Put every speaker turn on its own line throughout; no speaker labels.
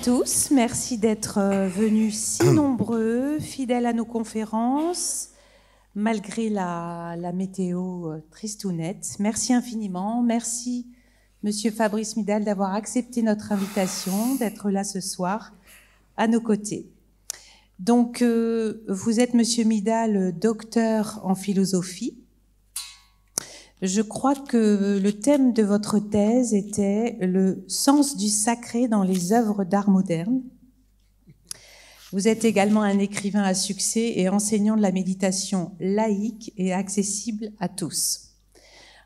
tous, merci d'être venus si nombreux, fidèles à nos conférences, malgré la météo tristounette. Merci infiniment, merci Monsieur Fabrice Midal d'avoir accepté notre invitation, d'être là ce soir à nos côtés. Donc, vous êtes Monsieur Midal, docteur en philosophie. Je crois que le thème de votre thèse était le sens du sacré dans les œuvres d'art moderne. Vous êtes également un écrivain à succès et enseignant de la méditation laïque et accessible à tous.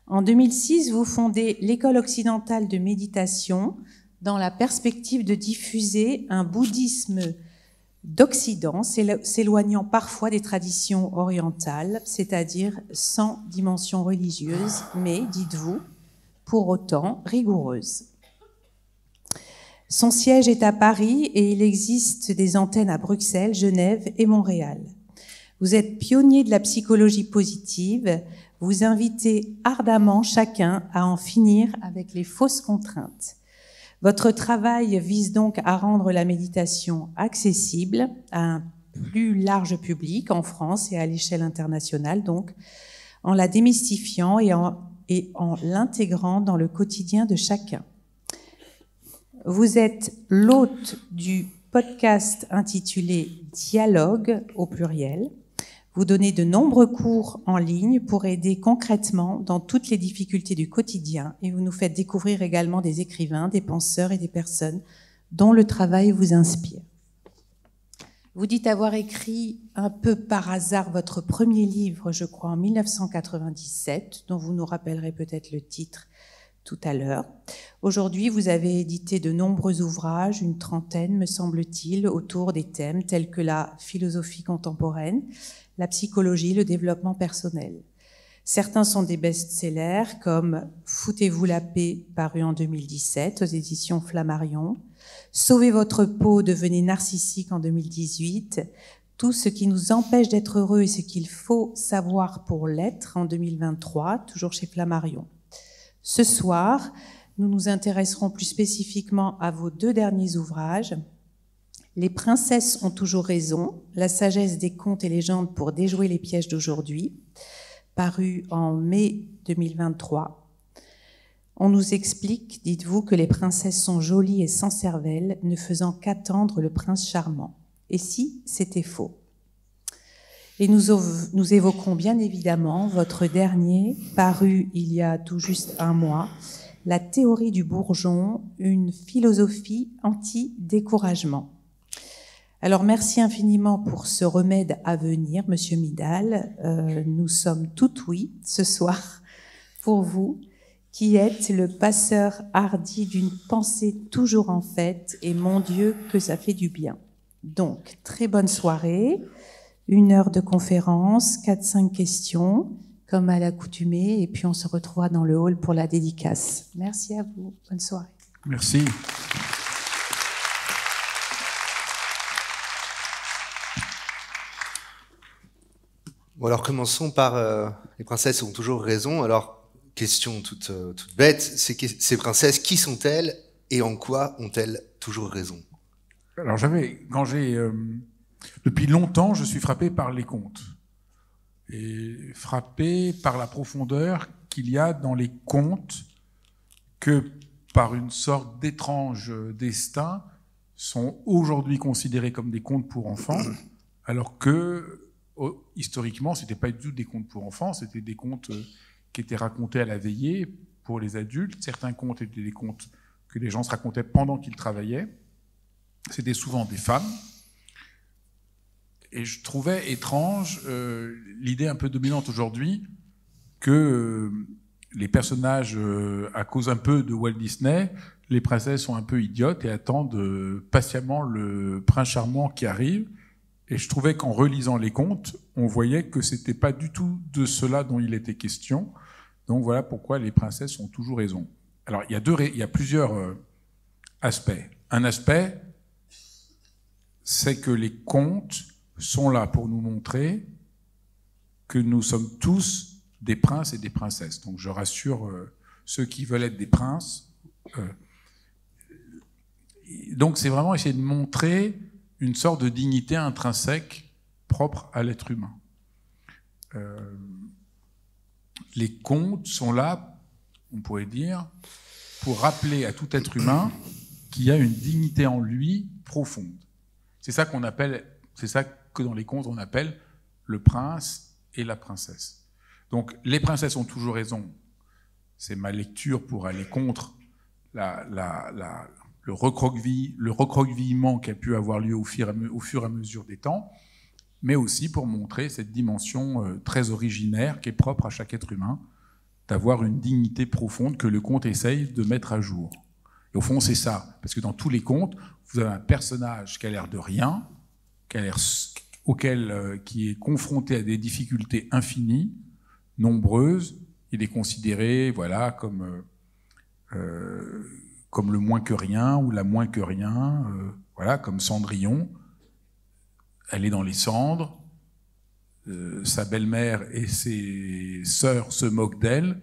En 2006, vous fondez l'École occidentale de méditation dans la perspective de diffuser un bouddhisme d'Occident, s'éloignant parfois des traditions orientales, c'est-à-dire sans dimension religieuse, mais, dites-vous, pour autant rigoureuse. Son siège est à Paris et il existe des antennes à Bruxelles, Genève et Montréal. Vous êtes pionnier de la psychologie positive, vous invitez ardemment chacun à en finir avec les fausses contraintes. Votre travail vise donc à rendre la méditation accessible à un plus large public en France et à l'échelle internationale, donc en la démystifiant et en l'intégrant dans le quotidien de chacun. Vous êtes l'hôte du podcast intitulé « Dialogue » au pluriel. Vous donnez de nombreux cours en ligne pour aider concrètement dans toutes les difficultés du quotidien et vous nous faites découvrir également des écrivains, des penseurs et des personnes dont le travail vous inspire. Vous dites avoir écrit un peu par hasard votre premier livre, je crois, en 1997, dont vous nous rappellerez peut-être le titre tout à l'heure. Aujourd'hui, vous avez édité de nombreux ouvrages, une trentaine, me semble-t-il, autour des thèmes tels que la philosophie contemporaine, la psychologie, le développement personnel. Certains sont des best-sellers comme « Foutez-vous la paix » paru en 2017 aux éditions Flammarion, « Sauvez votre peau, devenez narcissique » en 2018, « Tout ce qui nous empêche d'être heureux et ce qu'il faut savoir pour l'être » en 2023, toujours chez Flammarion. Ce soir, nous nous intéresserons plus spécifiquement à vos deux derniers ouvrages, Les princesses ont toujours raison, la sagesse des contes et légendes pour déjouer les pièges d'aujourd'hui, paru en mai 2023. On nous explique, dites-vous, que les princesses sont jolies et sans cervelle, ne faisant qu'attendre le prince charmant. Et si c'était faux? Et nous évoquerons bien évidemment votre dernier, paru il y a tout juste un mois, La théorie du bourgeon, une philosophie anti-découragement. Alors, merci infiniment pour ce remède à venir, Monsieur Midal. Nous sommes tout oui ce soir pour vous, qui êtes le passeur hardi d'une pensée toujours en fête, et mon Dieu, que ça fait du bien. Donc, très bonne soirée, 1 heure de conférence, 4-5 questions, comme à l'accoutumée, et puis on se retrouvera dans le hall pour la dédicace. Merci à vous, bonne soirée.
Merci.
Bon, alors commençons par les princesses ont toujours raison. Alors, question toute bête, ces princesses, qui sont-elles et en quoi ont-elles toujours raison?
Alors depuis longtemps, je suis frappé par les contes. Et frappé par la profondeur qu'il y a dans les contes que, par une sorte d'étrange destin, sont aujourd'hui considérés comme des contes pour enfants, alors que historiquement, ce n'était pas du tout des contes pour enfants, c'était des contes qui étaient racontés à la veillée pour les adultes. Certains contes étaient des contes que les gens se racontaient pendant qu'ils travaillaient. C'était souvent des femmes. Et je trouvais étrange l'idée un peu dominante aujourd'hui que les personnages, à cause un peu de Walt Disney, les princesses sont un peu idiotes et attendent patiemment le prince charmant qui arrive. Et je trouvais qu'en relisant les contes, on voyait que c'était pas du tout de cela dont il était question. Donc voilà pourquoi les princesses ont toujours raison. Alors il y a plusieurs aspects. Un aspect, c'est que les contes sont là pour nous montrer que nous sommes tous des princes et des princesses. Donc je rassure ceux qui veulent être des princes, donc c'est vraiment essayer de montrer une sorte de dignité intrinsèque propre à l'être humain. Les contes sont là, on pourrait dire, pour rappeler à tout être humain qu'il y a une dignité en lui profonde. C'est ça qu'on appelle, c'est ça que dans les contes on appelle le prince et la princesse. Donc les princesses ont toujours raison. C'est ma lecture pour aller contre le recroquevillement qui a pu avoir lieu au fur et à mesure des temps, mais aussi pour montrer cette dimension très originaire qui est propre à chaque être humain, d'avoir une dignité profonde que le conte essaye de mettre à jour. Et au fond, c'est ça, parce que dans tous les contes, vous avez un personnage qui a l'air de rien, qui est confronté à des difficultés infinies, nombreuses. Il est considéré, voilà, comme le moins que rien ou la moins que rien, voilà, comme Cendrillon. Elle est dans les cendres. Sa belle-mère et ses sœurs se moquent d'elle.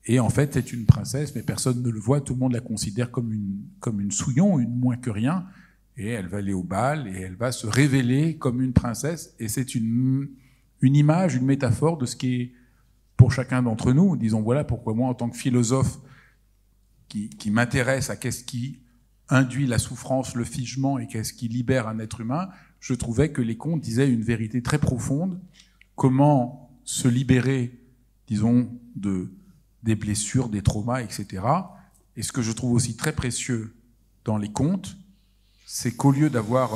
Et en fait, c'est une princesse, mais personne ne le voit. Tout le monde la considère comme une souillon, une moins que rien. Et elle va aller au bal et elle va se révéler comme une princesse. Et c'est une image, une métaphore de ce qui est pour chacun d'entre nous. Disons, voilà pourquoi moi, en tant que philosophe qui m'intéresse à qu'est-ce qui induit la souffrance, le figement et qu'est-ce qui libère un être humain, je trouvais que les contes disaient une vérité très profonde. Comment se libérer, disons, des blessures, des traumas, etc. Et ce que je trouve aussi très précieux dans les contes, c'est qu'au lieu d'avoir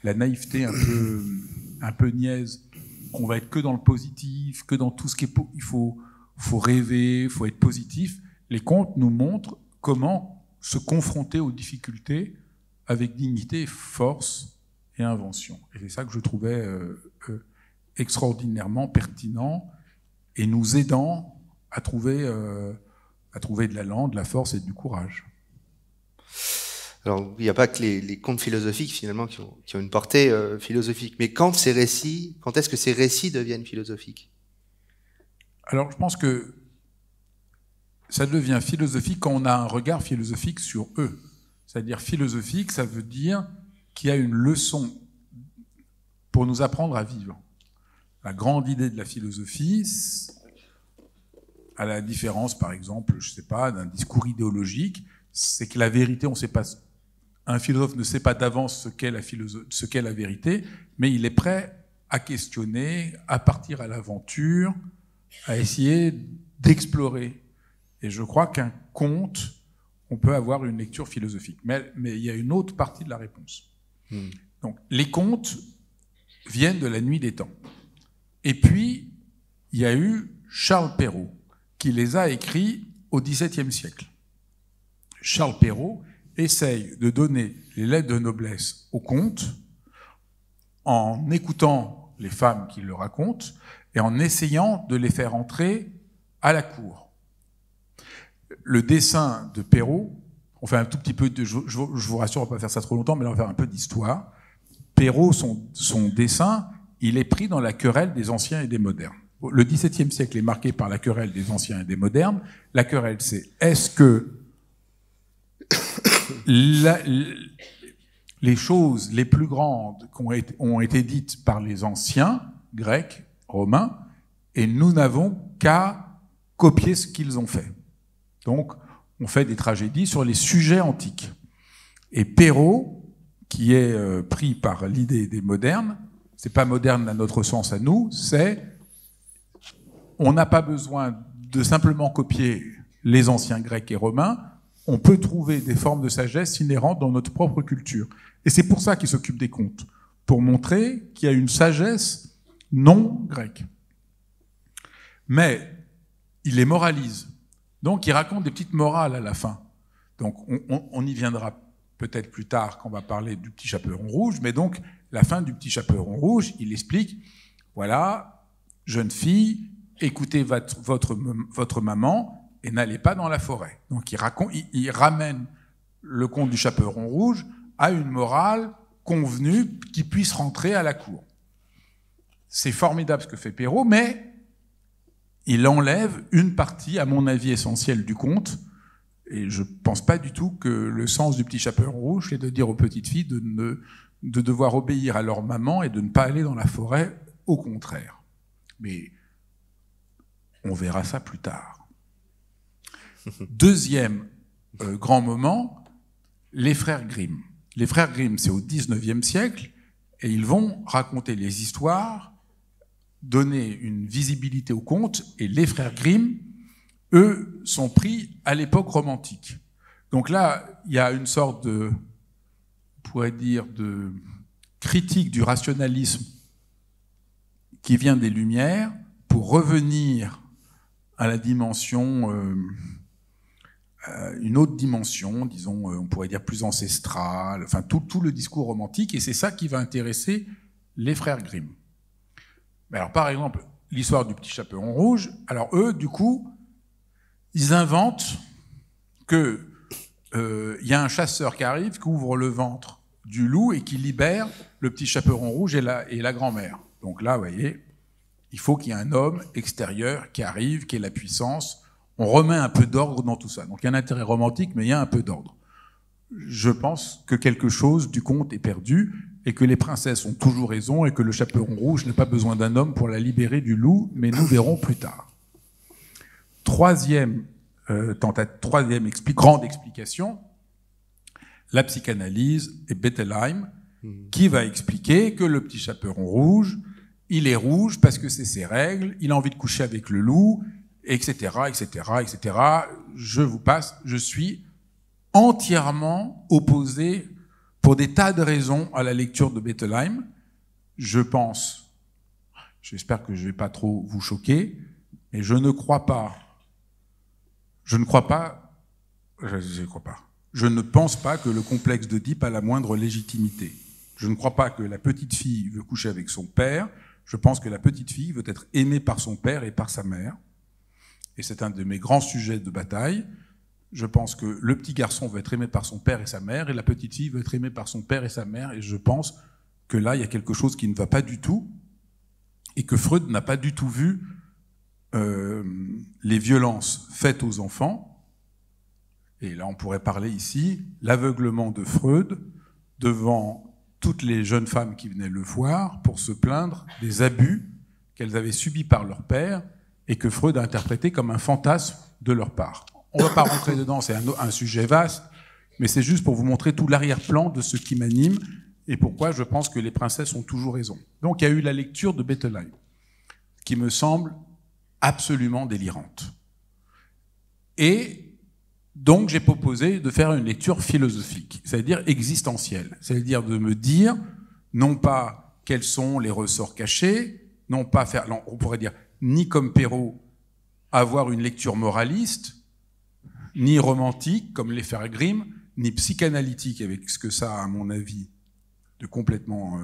la naïveté un peu niaise, qu'on va être que dans le positif, que dans tout ce qui est... Il faut rêver, il faut être positif. Les contes nous montrent comment se confronter aux difficultés avec dignité, force et invention. Et c'est ça que je trouvais extraordinairement pertinent et nous aidant à trouver de l'allant, de la force et du courage.
Alors, il n'y a pas que les contes philosophiques, finalement, qui ont une portée philosophique. Mais quand est-ce que ces récits deviennent philosophiques?
Alors, je pense que ça devient philosophique quand on a un regard philosophique sur eux. C'est-à-dire philosophique, ça veut dire qu'il y a une leçon pour nous apprendre à vivre. La grande idée de la philosophie, à la différence, par exemple, je sais pas, d'un discours idéologique, c'est que la vérité, on sait pas. Un philosophe ne sait pas d'avance ce qu'est la vérité, mais il est prêt à questionner, à partir à l'aventure, à essayer d'explorer. Et je crois qu'un conte, on peut avoir une lecture philosophique. Mais il y a une autre partie de la réponse. Donc, les contes viennent de la nuit des temps. Et puis, il y a eu Charles Perrault, qui les a écrits au XVIIe siècle. Charles Perrault essaye de donner les lettres de noblesse aux contes en écoutant les femmes qui le racontent et en essayant de les faire entrer à la cour. Le dessin de Perrault, on fait un tout petit peu, je vous rassure, on va pas faire ça trop longtemps, mais on va faire un peu d'histoire. Perrault, son dessin, il est pris dans la querelle des anciens et des modernes. Le XVIIe siècle est marqué par la querelle des anciens et des modernes. La querelle, c'est est-ce que les choses les plus grandes ont été dites par les anciens, grecs, romains, et nous n'avons qu'à copier ce qu'ils ont fait. Donc, on fait des tragédies sur les sujets antiques. Et Perrault, qui est pris par l'idée des modernes, c'est pas moderne à notre sens à nous, c'est on n'a pas besoin de simplement copier les anciens grecs et romains, on peut trouver des formes de sagesse inhérentes dans notre propre culture. Et c'est pour ça qu'il s'occupe des contes, pour montrer qu'il y a une sagesse non grecque. Mais il les moralise. Donc il raconte des petites morales à la fin. Donc on y viendra peut-être plus tard quand on va parler du Petit Chaperon Rouge, mais donc la fin du Petit Chaperon Rouge, il explique, voilà, jeune fille, écoutez votre maman et n'allez pas dans la forêt. Donc il ramène le conte du Chaperon Rouge à une morale convenue qui puisse rentrer à la cour. C'est formidable ce que fait Perrault, mais il enlève une partie, à mon avis, essentielle du conte, Et je pense pas du tout que le sens du petit chaperon rouge, c'est de dire aux petites filles de devoir obéir à leur maman et de ne pas aller dans la forêt, au contraire. Mais on verra ça plus tard. Deuxième grand moment, les frères Grimm. Les frères Grimm, c'est au XIXe siècle, et ils vont raconter les histoires, donner une visibilité aux contes, et les frères Grimm, eux, sont pris à l'époque romantique. Donc là, il y a une sorte de, on pourrait dire, de critique du rationalisme qui vient des Lumières pour revenir à la dimension, une autre dimension, disons, on pourrait dire plus ancestrale, enfin tout le discours romantique, et c'est ça qui va intéresser les frères Grimm. Alors par exemple, l'histoire du petit chaperon rouge, alors eux, du coup, ils inventent que y a un chasseur qui arrive, qui ouvre le ventre du loup et qui libère le petit chaperon rouge et la grand-mère. Donc là, vous voyez, il faut qu'il y ait un homme extérieur qui arrive, qui ait la puissance. On remet un peu d'ordre dans tout ça. Donc il y a un intérêt romantique, mais il y a un peu d'ordre. Je pense que quelque chose du conte est perdu et que les princesses ont toujours raison et que le chaperon rouge n'a pas besoin d'un homme pour la libérer du loup, mais nous verrons plus tard. Troisième grande explication, la psychanalyse et Bettelheim, qui va expliquer que le petit chaperon rouge, il est rouge parce que c'est ses règles, il a envie de coucher avec le loup, etc., etc., etc. Je vous passe, je suis entièrement opposé pour des tas de raisons à la lecture de Bettelheim. Je pense, j'espère que je ne vais pas trop vous choquer, mais je ne pense pas que le complexe d'Oedipe a la moindre légitimité. Je ne crois pas que la petite fille veut coucher avec son père. Je pense que la petite fille veut être aimée par son père et par sa mère. Et c'est un de mes grands sujets de bataille. Je pense que le petit garçon veut être aimé par son père et sa mère, et la petite fille veut être aimée par son père et sa mère. Et je pense que là, il y a quelque chose qui ne va pas du tout, et que Freud n'a pas du tout vu les violences faites aux enfants. Et là, on pourrait parler ici, l'aveuglement de Freud devant toutes les jeunes femmes qui venaient le voir pour se plaindre des abus qu'elles avaient subis par leur père et que Freud a interprété comme un fantasme de leur part. On ne va pas rentrer dedans, c'est un sujet vaste, mais c'est juste pour vous montrer tout l'arrière-plan de ce qui m'anime et pourquoi je pense que les princesses ont toujours raison. Donc il y a eu la lecture de Bettelheim, qui me semble absolument délirante. Et donc j'ai proposé de faire une lecture philosophique, c'est-à-dire existentielle, c'est-à-dire de me dire, non pas quels sont les ressorts cachés, non pas faire, non, on pourrait dire, ni comme Perrault, avoir une lecture moraliste, ni romantique, comme les frères Grimm, ni psychanalytique, avec ce que ça a, à mon avis, de complètement...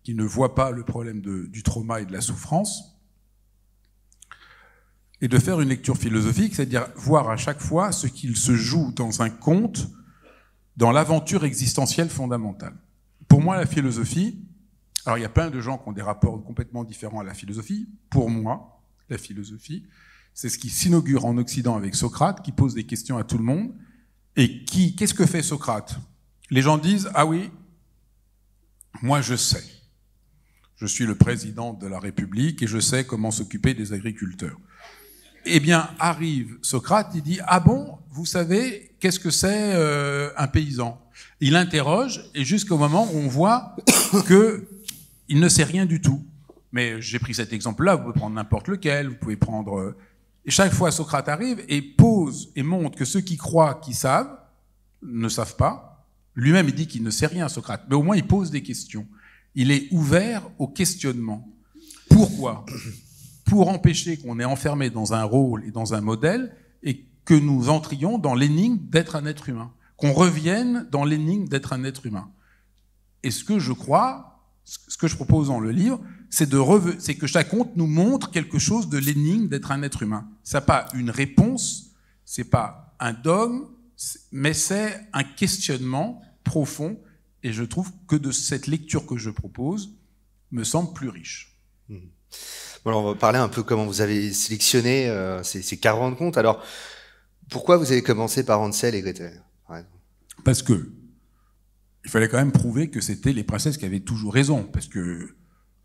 qui ne voit pas le problème du trauma et de la souffrance, et de faire une lecture philosophique, c'est-à-dire voir à chaque fois ce qu'il se joue dans un conte, dans l'aventure existentielle fondamentale. Pour moi, la philosophie, alors il y a plein de gens qui ont des rapports complètement différents à la philosophie. Pour moi, la philosophie, c'est ce qui s'inaugure en Occident avec Socrate, qui pose des questions à tout le monde. Et qu'est-ce que fait Socrate? Les gens disent, ah oui, moi je sais. Je suis le président de la République et je sais comment s'occuper des agriculteurs. Eh bien, arrive Socrate, il dit, ah bon, vous savez, qu'est-ce que c'est un paysan? Il interroge, et jusqu'au moment où on voit qu'il ne sait rien du tout. Mais j'ai pris cet exemple-là, vous pouvez prendre n'importe lequel, vous pouvez prendre... Et chaque fois, Socrate arrive et pose et montre que ceux qui croient qu'ils savent, ne savent pas. Lui-même, il dit qu'il ne sait rien, Socrate, mais au moins il pose des questions. Il est ouvert au questionnement. Pourquoi ? Pour empêcher qu'on est enfermé dans un rôle et dans un modèle et que nous entrions dans l'énigme d'être un être humain, qu'on revienne dans l'énigme d'être un être humain. Et ce que je crois, ce que je propose dans le livre, c'est que chaque conte nous montre quelque chose de l'énigme d'être un être humain. Ça n'est pas une réponse, c'est pas un dogme, mais c'est un questionnement profond. Et je trouve que de cette lecture que je propose me semble plus riche.
Bon, alors on va parler un peu comment vous avez sélectionné ces 40 contes. Alors, Pourquoi vous avez commencé par Hansel et Gretel, par exemple?
Parce que il fallait quand même prouver que c'était les princesses qui avaient toujours raison. Parce que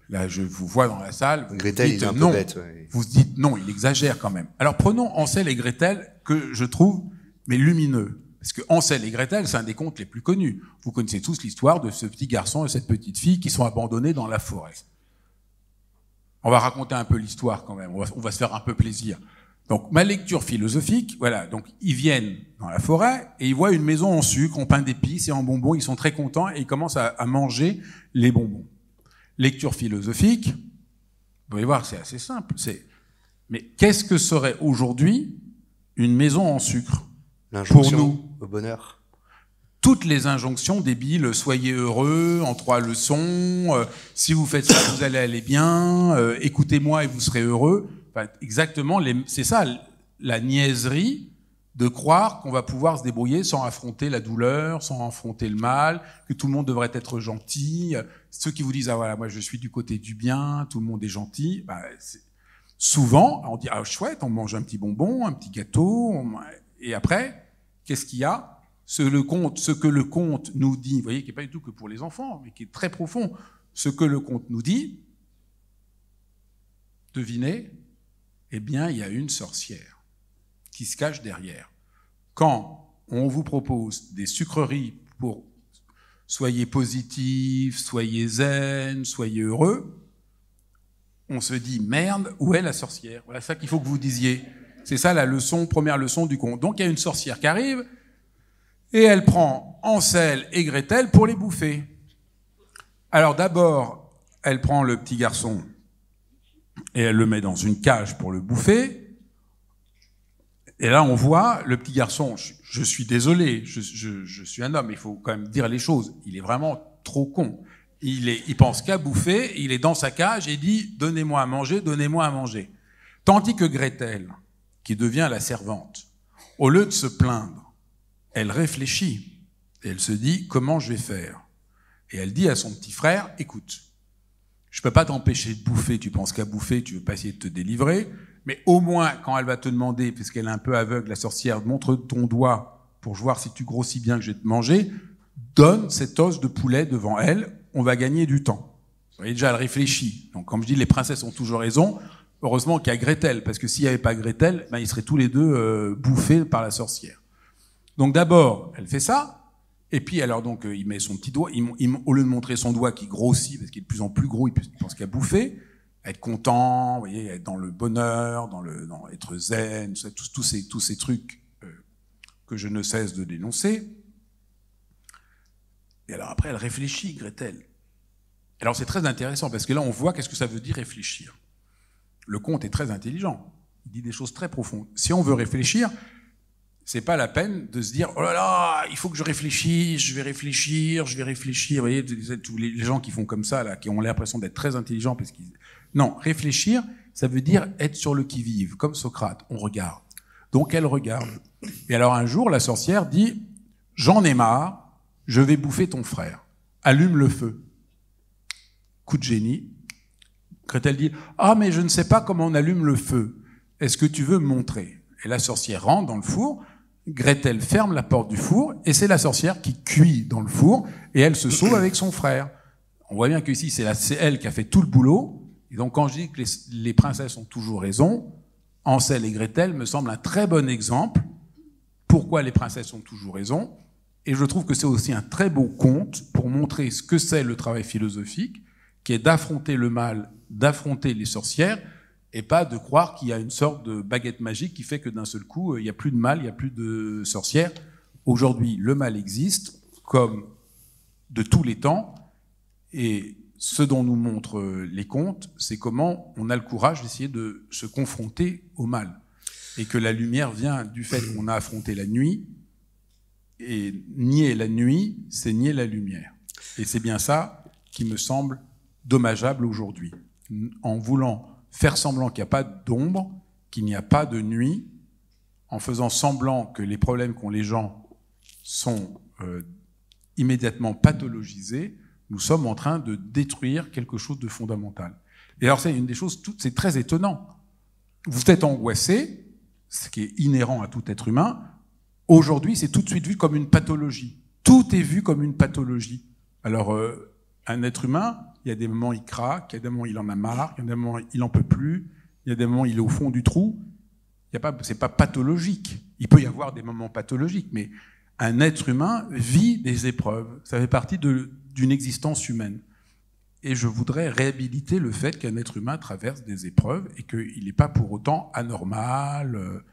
là, je vous vois dans la salle.
Gretel, il est un peu
non.
bête. Ouais.
Vous dites non, il exagère quand même. Alors prenons Hansel et Gretel, que je trouve mais lumineux. Parce que Hansel et Gretel, c'est un des contes les plus connus. Vous connaissez tous l'histoire de ce petit garçon et cette petite fille qui sont abandonnés dans la forêt. On va raconter un peu l'histoire quand même, on va se faire un peu plaisir. Donc ma lecture philosophique, voilà, donc ils viennent dans la forêt et ils voient une maison en sucre, en pain d'épices et en bonbons, ils sont très contents et ils commencent à manger les bonbons. Lecture philosophique, vous allez voir, c'est assez simple. Mais qu'est-ce que serait aujourd'hui une maison en sucre pour nous,
au bonheur?
Toutes les injonctions débiles, soyez heureux, en 3 leçons, si vous faites ça, vous allez aller bien, écoutez-moi et vous serez heureux. Enfin, exactement, c'est ça, la niaiserie de croire qu'on va pouvoir se débrouiller sans affronter la douleur, sans affronter le mal, que tout le monde devrait être gentil. Ceux qui vous disent, ah voilà, moi je suis du côté du bien, tout le monde est gentil, souvent, on dit, ah chouette, on mange un petit bonbon, un petit gâteau, et après, qu'est-ce qu'il y a ? Ce que le conte nous dit, vous voyez, qui n'est pas du tout que pour les enfants, mais qui est très profond, ce que le conte nous dit, devinez, eh bien, il y a une sorcière qui se cache derrière. Quand on vous propose des sucreries pour soyez positifs, soyez zen, soyez heureux, on se dit, merde, où est la sorcière? Voilà ça qu'il faut que vous disiez. C'est ça la leçon, première leçon du conte. Donc il y a une sorcière qui arrive, et elle prend Hansel et Gretel pour les bouffer. Alors d'abord, elle prend le petit garçon et elle le met dans une cage pour le bouffer. Et là, on voit le petit garçon, je suis désolé, je suis un homme, il faut quand même dire les choses. Il est vraiment trop con. Il pense qu'à bouffer, il est dans sa cage et dit « Donnez-moi à manger, donnez-moi à manger ». Tandis que Gretel, qui devient la servante, au lieu de se plaindre, elle réfléchit et elle se dit « Comment je vais faire ?» Et elle dit à son petit frère « Écoute, je ne peux pas t'empêcher de bouffer, tu penses qu'à bouffer, tu ne veux pas essayer de te délivrer, mais au moins, quand elle va te demander, puisqu'elle est un peu aveugle, la sorcière, montre ton doigt pour voir si tu grossis bien que je vais te manger, donne cet os de poulet devant elle, on va gagner du temps. » Vous voyez déjà, elle réfléchit. Donc comme je dis, les princesses ont toujours raison. Heureusement qu'il y a Gretel, parce que s'il n'y avait pas Gretel, ils seraient tous les deux bouffés par la sorcière. Donc d'abord, elle fait ça, et puis alors donc il met son petit doigt, au lieu de montrer son doigt qui grossit, parce qu'il est de plus en plus gros, il pense qu'à bouffer, être content, vous voyez, être dans le bonheur, dans être zen, tous ces trucs que je ne cesse de dénoncer. Et alors après, elle réfléchit, Gretel. Alors c'est très intéressant, parce que là on voit qu'est-ce que ça veut dire réfléchir. Le conte est très intelligent, il dit des choses très profondes. Si on veut réfléchir, c'est pas la peine de se dire « Oh là là, il faut que je réfléchisse, je vais réfléchir. » Vous voyez, tous les gens qui font comme ça, là, qui ont l'impression d'être très intelligents. Non, réfléchir, ça veut dire être sur le qui-vive, comme Socrate, on regarde. Donc elle regarde. Et alors un jour, la sorcière dit « J'en ai marre, je vais bouffer ton frère. Allume le feu. » Coup de génie. Gretel dit « Ah, mais je ne sais pas comment on allume le feu. Est-ce que tu veux me montrer ?» Et la sorcière rentre dans le four. Gretel ferme la porte du four et c'est la sorcière qui cuit dans le four et elle se sauve avec son frère. On voit bien qu'ici, c'est elle qui a fait tout le boulot. Et donc, quand je dis que les princesses ont toujours raison, Hansel et Gretel me semblent un très bon exemple. Pourquoi les princesses ont toujours raison? Et je trouve que c'est aussi un très beau conte pour montrer ce que c'est le travail philosophique, qui est d'affronter le mal, d'affronter les sorcières, et pas de croire qu'il y a une sorte de baguette magique qui fait que d'un seul coup, il n'y a plus de mal, il n'y a plus de sorcières. Aujourd'hui, le mal existe, comme de tous les temps, et ce dont nous montrent les contes, c'est comment on a le courage d'essayer de se confronter au mal. Et que la lumière vient du fait qu'on a affronté la nuit, et nier la nuit, c'est nier la lumière. Et c'est bien ça qui me semble dommageable aujourd'hui. En voulant faire semblant qu'il n'y a pas d'ombre, qu'il n'y a pas de nuit, en faisant semblant que les problèmes qu'ont les gens sont immédiatement pathologisés, nous sommes en train de détruire quelque chose de fondamental. Et alors c'est une des choses, c'est très étonnant. Vous êtes angoissé, ce qui est inhérent à tout être humain, aujourd'hui, c'est tout de suite vu comme une pathologie. Tout est vu comme une pathologie. Alors, un être humain, il y a des moments il craque, il y a des moments il en a marre, il y a des moments il en peut plus, il y a des moments il est au fond du trou. C'est pas pathologique. Il peut y avoir des moments pathologiques, mais un être humain vit des épreuves. Ça fait partie d'une existence humaine. Et je voudrais réhabiliter le fait qu'un être humain traverse des épreuves et qu'il n'est pas pour autant anormal,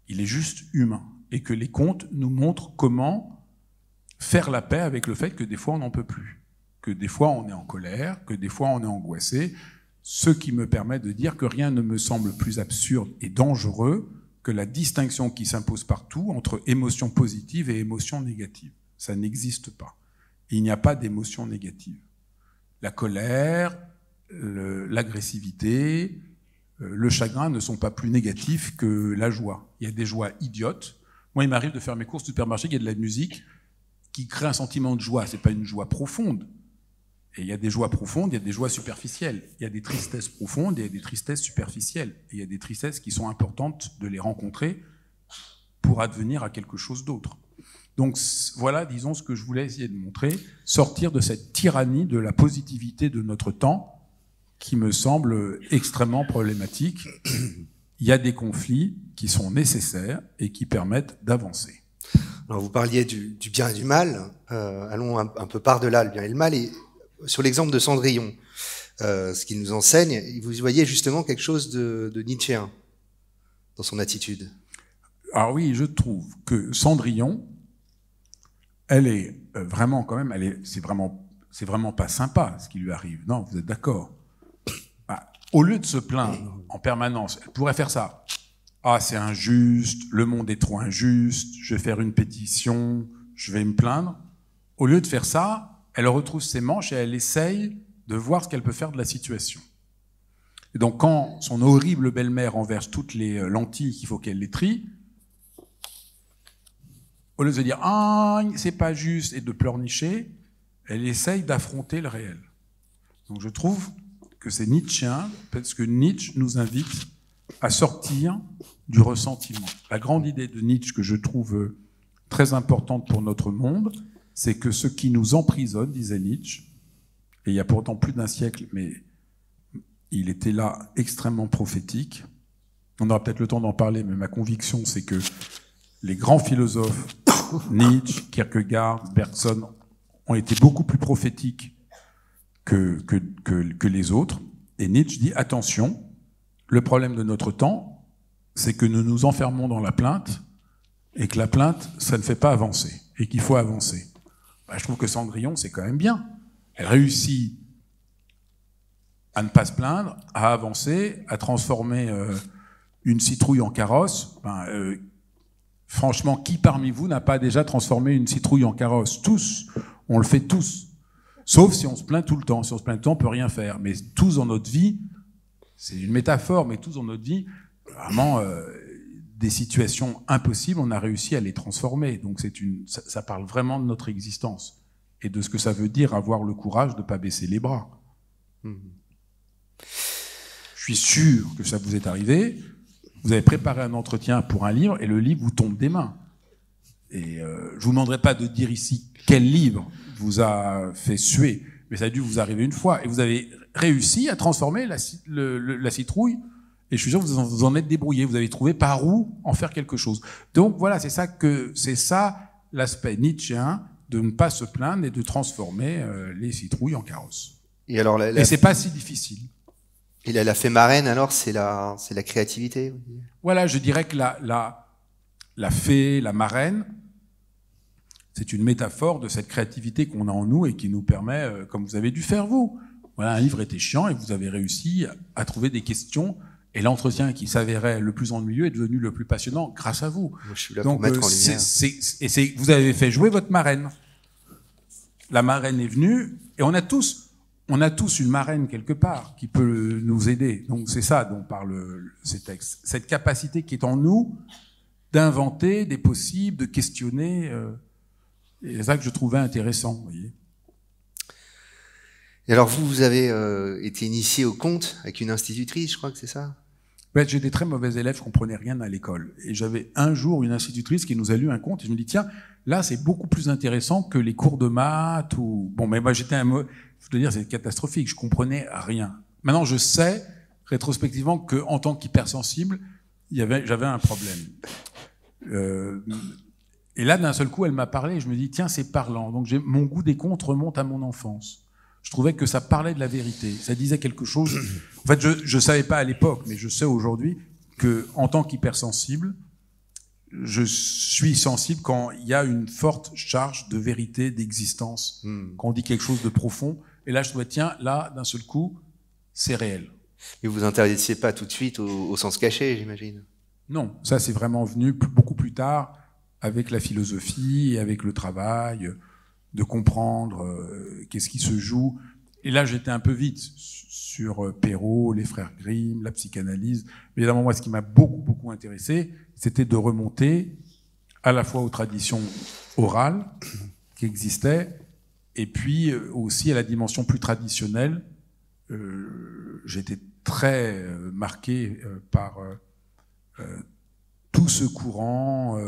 il est juste humain. Et que les contes nous montrent comment faire la paix avec le fait que des fois on n'en peut plus, que des fois on est en colère, que des fois on est angoissé, ce qui me permet de dire que rien ne me semble plus absurde et dangereux que la distinction qui s'impose partout entre émotions positives et émotions négatives. Ça n'existe pas. Il n'y a pas d'émotions négatives. La colère, l'agressivité, le chagrin ne sont pas plus négatifs que la joie. Il y a des joies idiotes. Moi, il m'arrive de faire mes courses au supermarché, il y a de la musique qui crée un sentiment de joie. C'est pas une joie profonde. Et il y a des joies profondes, il y a des joies superficielles. Il y a des tristesses profondes, il y a des tristesses superficielles. Et il y a des tristesses qui sont importantes de les rencontrer pour advenir à quelque chose d'autre. Donc voilà, disons, ce que je voulais essayer de montrer, sortir de cette tyrannie de la positivité de notre temps, qui me semble extrêmement problématique. Il y a des conflits qui sont nécessaires et qui permettent d'avancer.
Alors vous parliez du bien et du mal, allons un peu par-delà le bien et le mal, et sur l'exemple de Cendrillon, ce qu'il nous enseigne, vous y voyez justement quelque chose de nietzschéen dans son attitude.
Alors oui, je trouve que Cendrillon, elle est vraiment quand même, c'est vraiment pas sympa ce qui lui arrive. Non, vous êtes d'accord? Au lieu de se plaindre en permanence, elle pourrait faire ça. Ah, c'est injuste, le monde est trop injuste, je vais faire une pétition, je vais me plaindre. Au lieu de faire ça, elle retrousse ses manches et elle essaye de voir ce qu'elle peut faire de la situation. Et donc quand son horrible belle-mère renverse toutes les lentilles qu'il faut qu'elle les trie, au lieu de se dire « Ah, c'est pas juste » et de pleurnicher, elle essaye d'affronter le réel. Donc je trouve que c'est nietzschéen, parce que Nietzsche nous invite à sortir du ressentiment. La grande idée de Nietzsche que je trouve très importante pour notre monde, c'est que ce qui nous emprisonne, disait Nietzsche, et il y a pourtant plus d'un siècle, mais il était là extrêmement prophétique. On aura peut-être le temps d'en parler, mais ma conviction, c'est que les grands philosophes, Nietzsche, Kierkegaard, Bergson, ont été beaucoup plus prophétiques que les autres. Et Nietzsche dit, attention, le problème de notre temps, c'est que nous nous enfermons dans la plainte, et que la plainte, ça ne fait pas avancer, et qu'il faut avancer. Je trouve que Cendrillon, c'est quand même bien. Elle réussit à ne pas se plaindre, à avancer, à transformer une citrouille en carrosse. Franchement, qui parmi vous n'a pas déjà transformé une citrouille en carrosse? Tous, on le fait tous. Sauf si on se plaint tout le temps. Si on se plaint tout le temps, on peut rien faire. Mais tous dans notre vie, c'est une métaphore, mais tous dans notre vie, vraiment, des situations impossibles, on a réussi à les transformer. Donc ça parle vraiment de notre existence et de ce que ça veut dire avoir le courage de ne pas baisser les bras. Je suis sûr que ça vous est arrivé. Vous avez préparé un entretien pour un livre et le livre vous tombe des mains. Et je vous demanderai pas de dire ici quel livre vous a fait suer, mais ça a dû vous arriver une fois. Et vous avez réussi à transformer la citrouille. Et je suis sûr que vous en êtes débrouillé. Vous avez trouvé par où en faire quelque chose. Donc voilà, c'est ça l'aspect nietzschéen, de ne pas se plaindre et de transformer les citrouilles en carrosses. Et c'est pas si difficile.
Et la fée marraine, alors, c'est la créativité.
Voilà, je dirais que la fée, la marraine, c'est une métaphore de cette créativité qu'on a en nous et qui nous permet, comme vous avez dû faire vous. Voilà, un livre était chiant et vous avez réussi à trouver des questions. Et l'entretien qui s'avérait le plus ennuyeux est devenu le plus passionnant grâce à vous.
Moi, je suis là pour mettre en lumière.
Vous avez fait jouer votre marraine. La marraine est venue et on a tous une marraine quelque part qui peut nous aider. Donc c'est ça dont parlent ces textes. Cette capacité qui est en nous d'inventer des possibles, de questionner. Et c'est ça que je trouvais intéressant. Vous voyez.
Et alors vous avez été initié au conte avec une institutrice, je crois que c'est ça?
Ouais, j'ai des très mauvais élèves, je comprenais rien à l'école. Et j'avais un jour une institutrice qui nous a lu un conte et je me dis tiens, là c'est beaucoup plus intéressant que les cours de maths ou bon, mais moi j'étais je veux dire c'est catastrophique, je comprenais rien. Maintenant je sais rétrospectivement que en tant qu'hypersensible, j'avais un problème. Et là d'un seul coup elle m'a parlé et je me dis tiens c'est parlant. Donc mon goût des contes remonte à mon enfance. Je trouvais que ça parlait de la vérité, ça disait quelque chose. En fait, je savais pas à l'époque, mais je sais aujourd'hui que, en tant qu'hypersensible, je suis sensible quand il y a une forte charge de vérité, d'existence, quand on dit quelque chose de profond. Et là, je trouvais tiens, là, d'un seul coup, c'est réel.
Mais vous interdissiez pas tout de suite au sens caché, j'imagine.
Non, ça c'est vraiment venu beaucoup plus tard avec la philosophie et avec le travail. De comprendre qu'est-ce qui se joue. Et là, j'étais un peu vite sur Perrault, les frères Grimm, la psychanalyse. Mais évidemment, moi, ce qui m'a beaucoup intéressé, c'était de remonter à la fois aux traditions orales qui existaient, et puis aussi à la dimension plus traditionnelle. J'étais très marqué par tout ce courant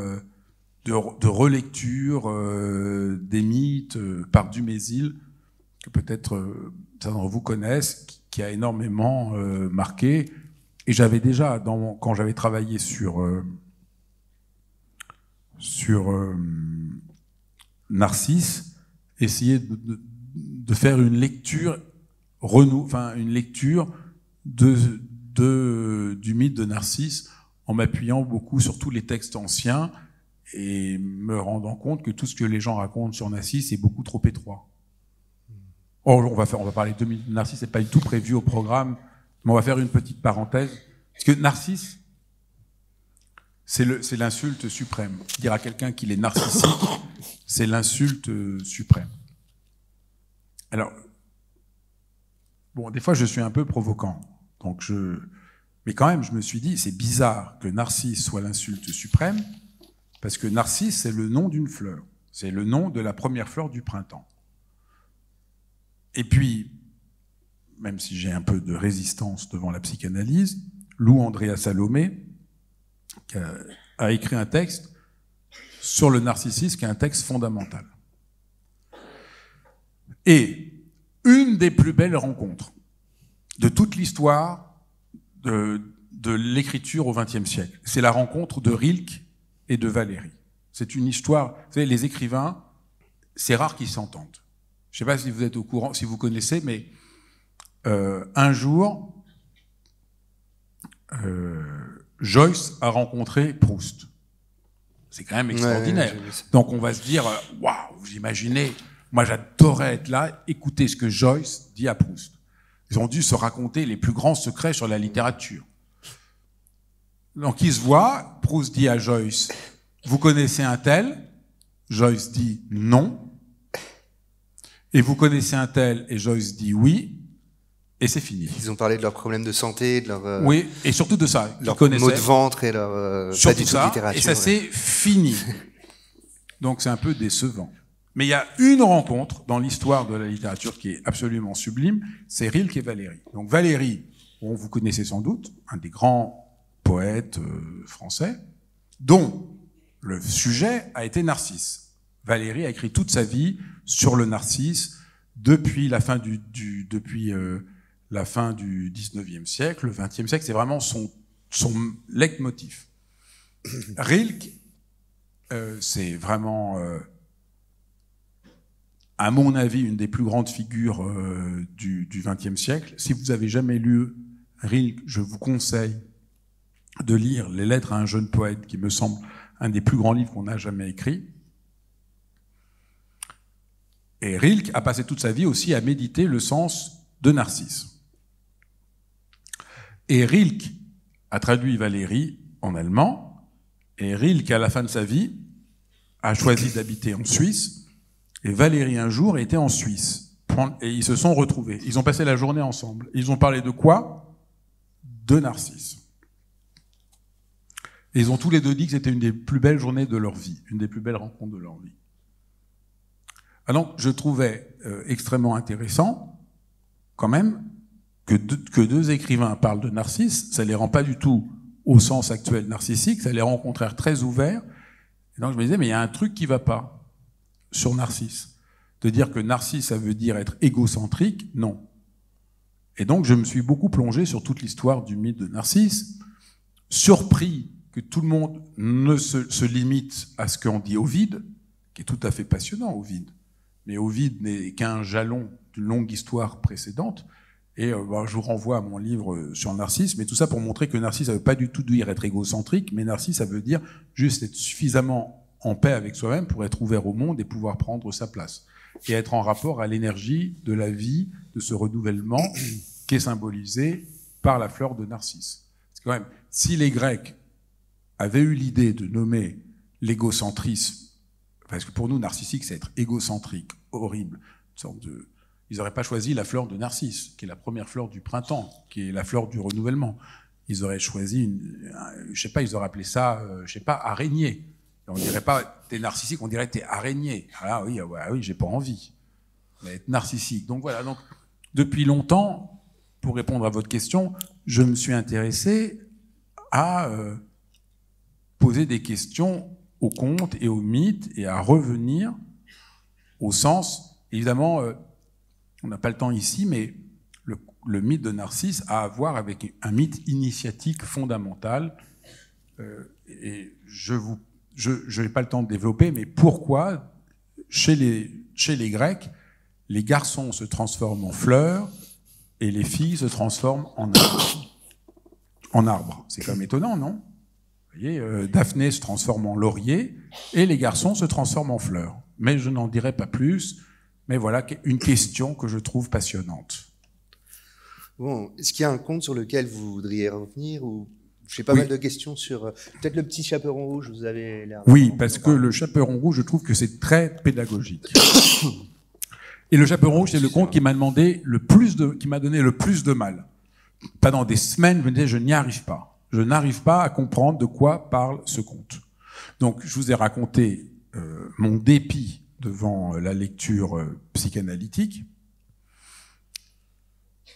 de relecture des mythes par Dumézil, que peut-être certains d'entre vous connaissent, qui a énormément marqué. Et j'avais déjà, quand j'avais travaillé sur Narcisse, essayé de faire une lecture une lecture du mythe de Narcisse, en m'appuyant beaucoup sur tous les textes anciens, et me rendant compte que tout ce que les gens racontent sur Narcisse est beaucoup trop étroit. Or, on va parler de Narcisse, c'est pas du tout prévu au programme, mais on va faire une petite parenthèse. Parce que Narcisse, c'est l'insulte suprême. Dire à quelqu'un qu'il est narcissique, c'est l'insulte suprême. Alors, bon, des fois je suis un peu provocant, mais quand même je me suis dit, c'est bizarre que Narcisse soit l'insulte suprême, parce que Narcisse, c'est le nom d'une fleur. C'est le nom de la première fleur du printemps. Et puis, même si j'ai un peu de résistance devant la psychanalyse, Lou Andrea Salomé a écrit un texte sur le narcissisme qui est un texte fondamental. Et une des plus belles rencontres de toute l'histoire de l'écriture au XXe siècle, c'est la rencontre de Rilke et de Valéry. C'est une histoire, vous savez, les écrivains, c'est rare qu'ils s'entendent. Je ne sais pas si vous êtes au courant, si vous connaissez, mais un jour, Joyce a rencontré Proust. C'est quand même extraordinaire. Ouais, donc on va se dire, waouh, vous imaginez, moi j'adorais être là, écouter ce que Joyce dit à Proust. Ils ont dû se raconter les plus grands secrets sur la littérature. Donc ils se voient, Proust dit à Joyce, vous connaissez un tel? Joyce dit non. Et vous connaissez un tel? Et Joyce dit oui. Et c'est fini.
Ils ont parlé de leurs problèmes de santé, de leur
oui, et surtout de ça.
Leurs maux de ventre et leur
pas du tout de littérature. Et ça c'est fini. Donc c'est un peu décevant. Mais il y a une rencontre dans l'histoire de la littérature qui est absolument sublime, c'est Rilke et Valéry. Donc Valéry, bon, vous connaissez sans doute, un des grands poète français, dont le sujet a été Narcisse. Valéry a écrit toute sa vie sur le Narcisse depuis la fin du XIXe siècle. Le XXe siècle, c'est vraiment son leitmotiv. Rilke, c'est vraiment, à mon avis, une des plus grandes figures du XXe siècle. Si vous avez jamais lu Rilke, je vous conseille de lire Les Lettres à un jeune poète, qui me semble un des plus grands livres qu'on a jamais écrit. Et Rilke a passé toute sa vie aussi à méditer le sens de Narcisse. Et Rilke a traduit Valéry en allemand, et Rilke, à la fin de sa vie, a choisi d'habiter en Suisse, et Valéry, un jour, était en Suisse. Et ils se sont retrouvés. Ils ont passé la journée ensemble. Ils ont parlé de quoi? De Narcisse. Et ils ont tous les deux dit que c'était une des plus belles journées de leur vie, une des plus belles rencontres de leur vie. Alors, je trouvais extrêmement intéressant, quand même, que deux écrivains parlent de Narcisse, ça les rend pas du tout au sens actuel narcissique, ça les rend au contraire très ouverts. Et donc je me disais, mais il y a un truc qui va pas sur Narcisse. De dire que Narcisse, ça veut dire être égocentrique, non. Et donc je me suis beaucoup plongé sur toute l'histoire du mythe de Narcisse, surpris que tout le monde ne se limite à ce qu'en dit Ovide, qui est tout à fait passionnant, Ovide. Mais Ovide n'est qu'un jalon d'une longue histoire précédente. Et je vous renvoie à mon livre sur Narcisse, mais tout ça pour montrer que Narcisse, ça veut pas du tout dire être égocentrique, mais Narcisse, ça veut dire juste être suffisamment en paix avec soi-même pour être ouvert au monde et pouvoir prendre sa place. Et être en rapport à l'énergie de la vie, de ce renouvellement qui est symbolisé par la fleur de Narcisse. Parce que quand même, si les Grecs avaient eu l'idée de nommer l'égocentrisme, parce que pour nous, narcissique, c'est être égocentrique, horrible, une sorte de... Ils n'auraient pas choisi la fleur de Narcisse, qui est la première fleur du printemps, qui est la fleur du renouvellement. Ils auraient choisi je sais pas, ils auraient appelé ça, je sais pas, araignée. On dirait pas t'es narcissique, on dirait t'es araignée. Ah oui, j'ai pas envie. Mais être narcissique. Donc voilà. Donc depuis longtemps, pour répondre à votre question, je me suis intéressé à poser des questions au conte et au mythe et à revenir au sens, évidemment. On n'a pas le temps ici, mais le mythe de Narcisse a à voir avec un mythe initiatique fondamental. Et je n'ai pas le temps de développer, mais pourquoi, chez les Grecs, les garçons se transforment en fleurs et les filles se transforment en arbres. C'est quand même étonnant, non? Vous voyez, Daphné se transforme en laurier et les garçons se transforment en fleurs. Mais je n'en dirai pas plus. Mais voilà une question que je trouve passionnante.
Bon, est-ce qu'il y a un conte sur lequel vous voudriez revenir ou j'ai pas mal de questions sur peut-être le petit chaperon rouge. Vous avez l'air.
Oui, parce que le chaperon rouge, je trouve que c'est très pédagogique. Et le chaperon rouge, c'est le conte qui m'a donné le plus de mal. Pendant des semaines, je me disais, je n'y arrive pas. Je n'arrive pas à comprendre de quoi parle ce conte. Donc, je vous ai raconté mon dépit devant la lecture psychanalytique.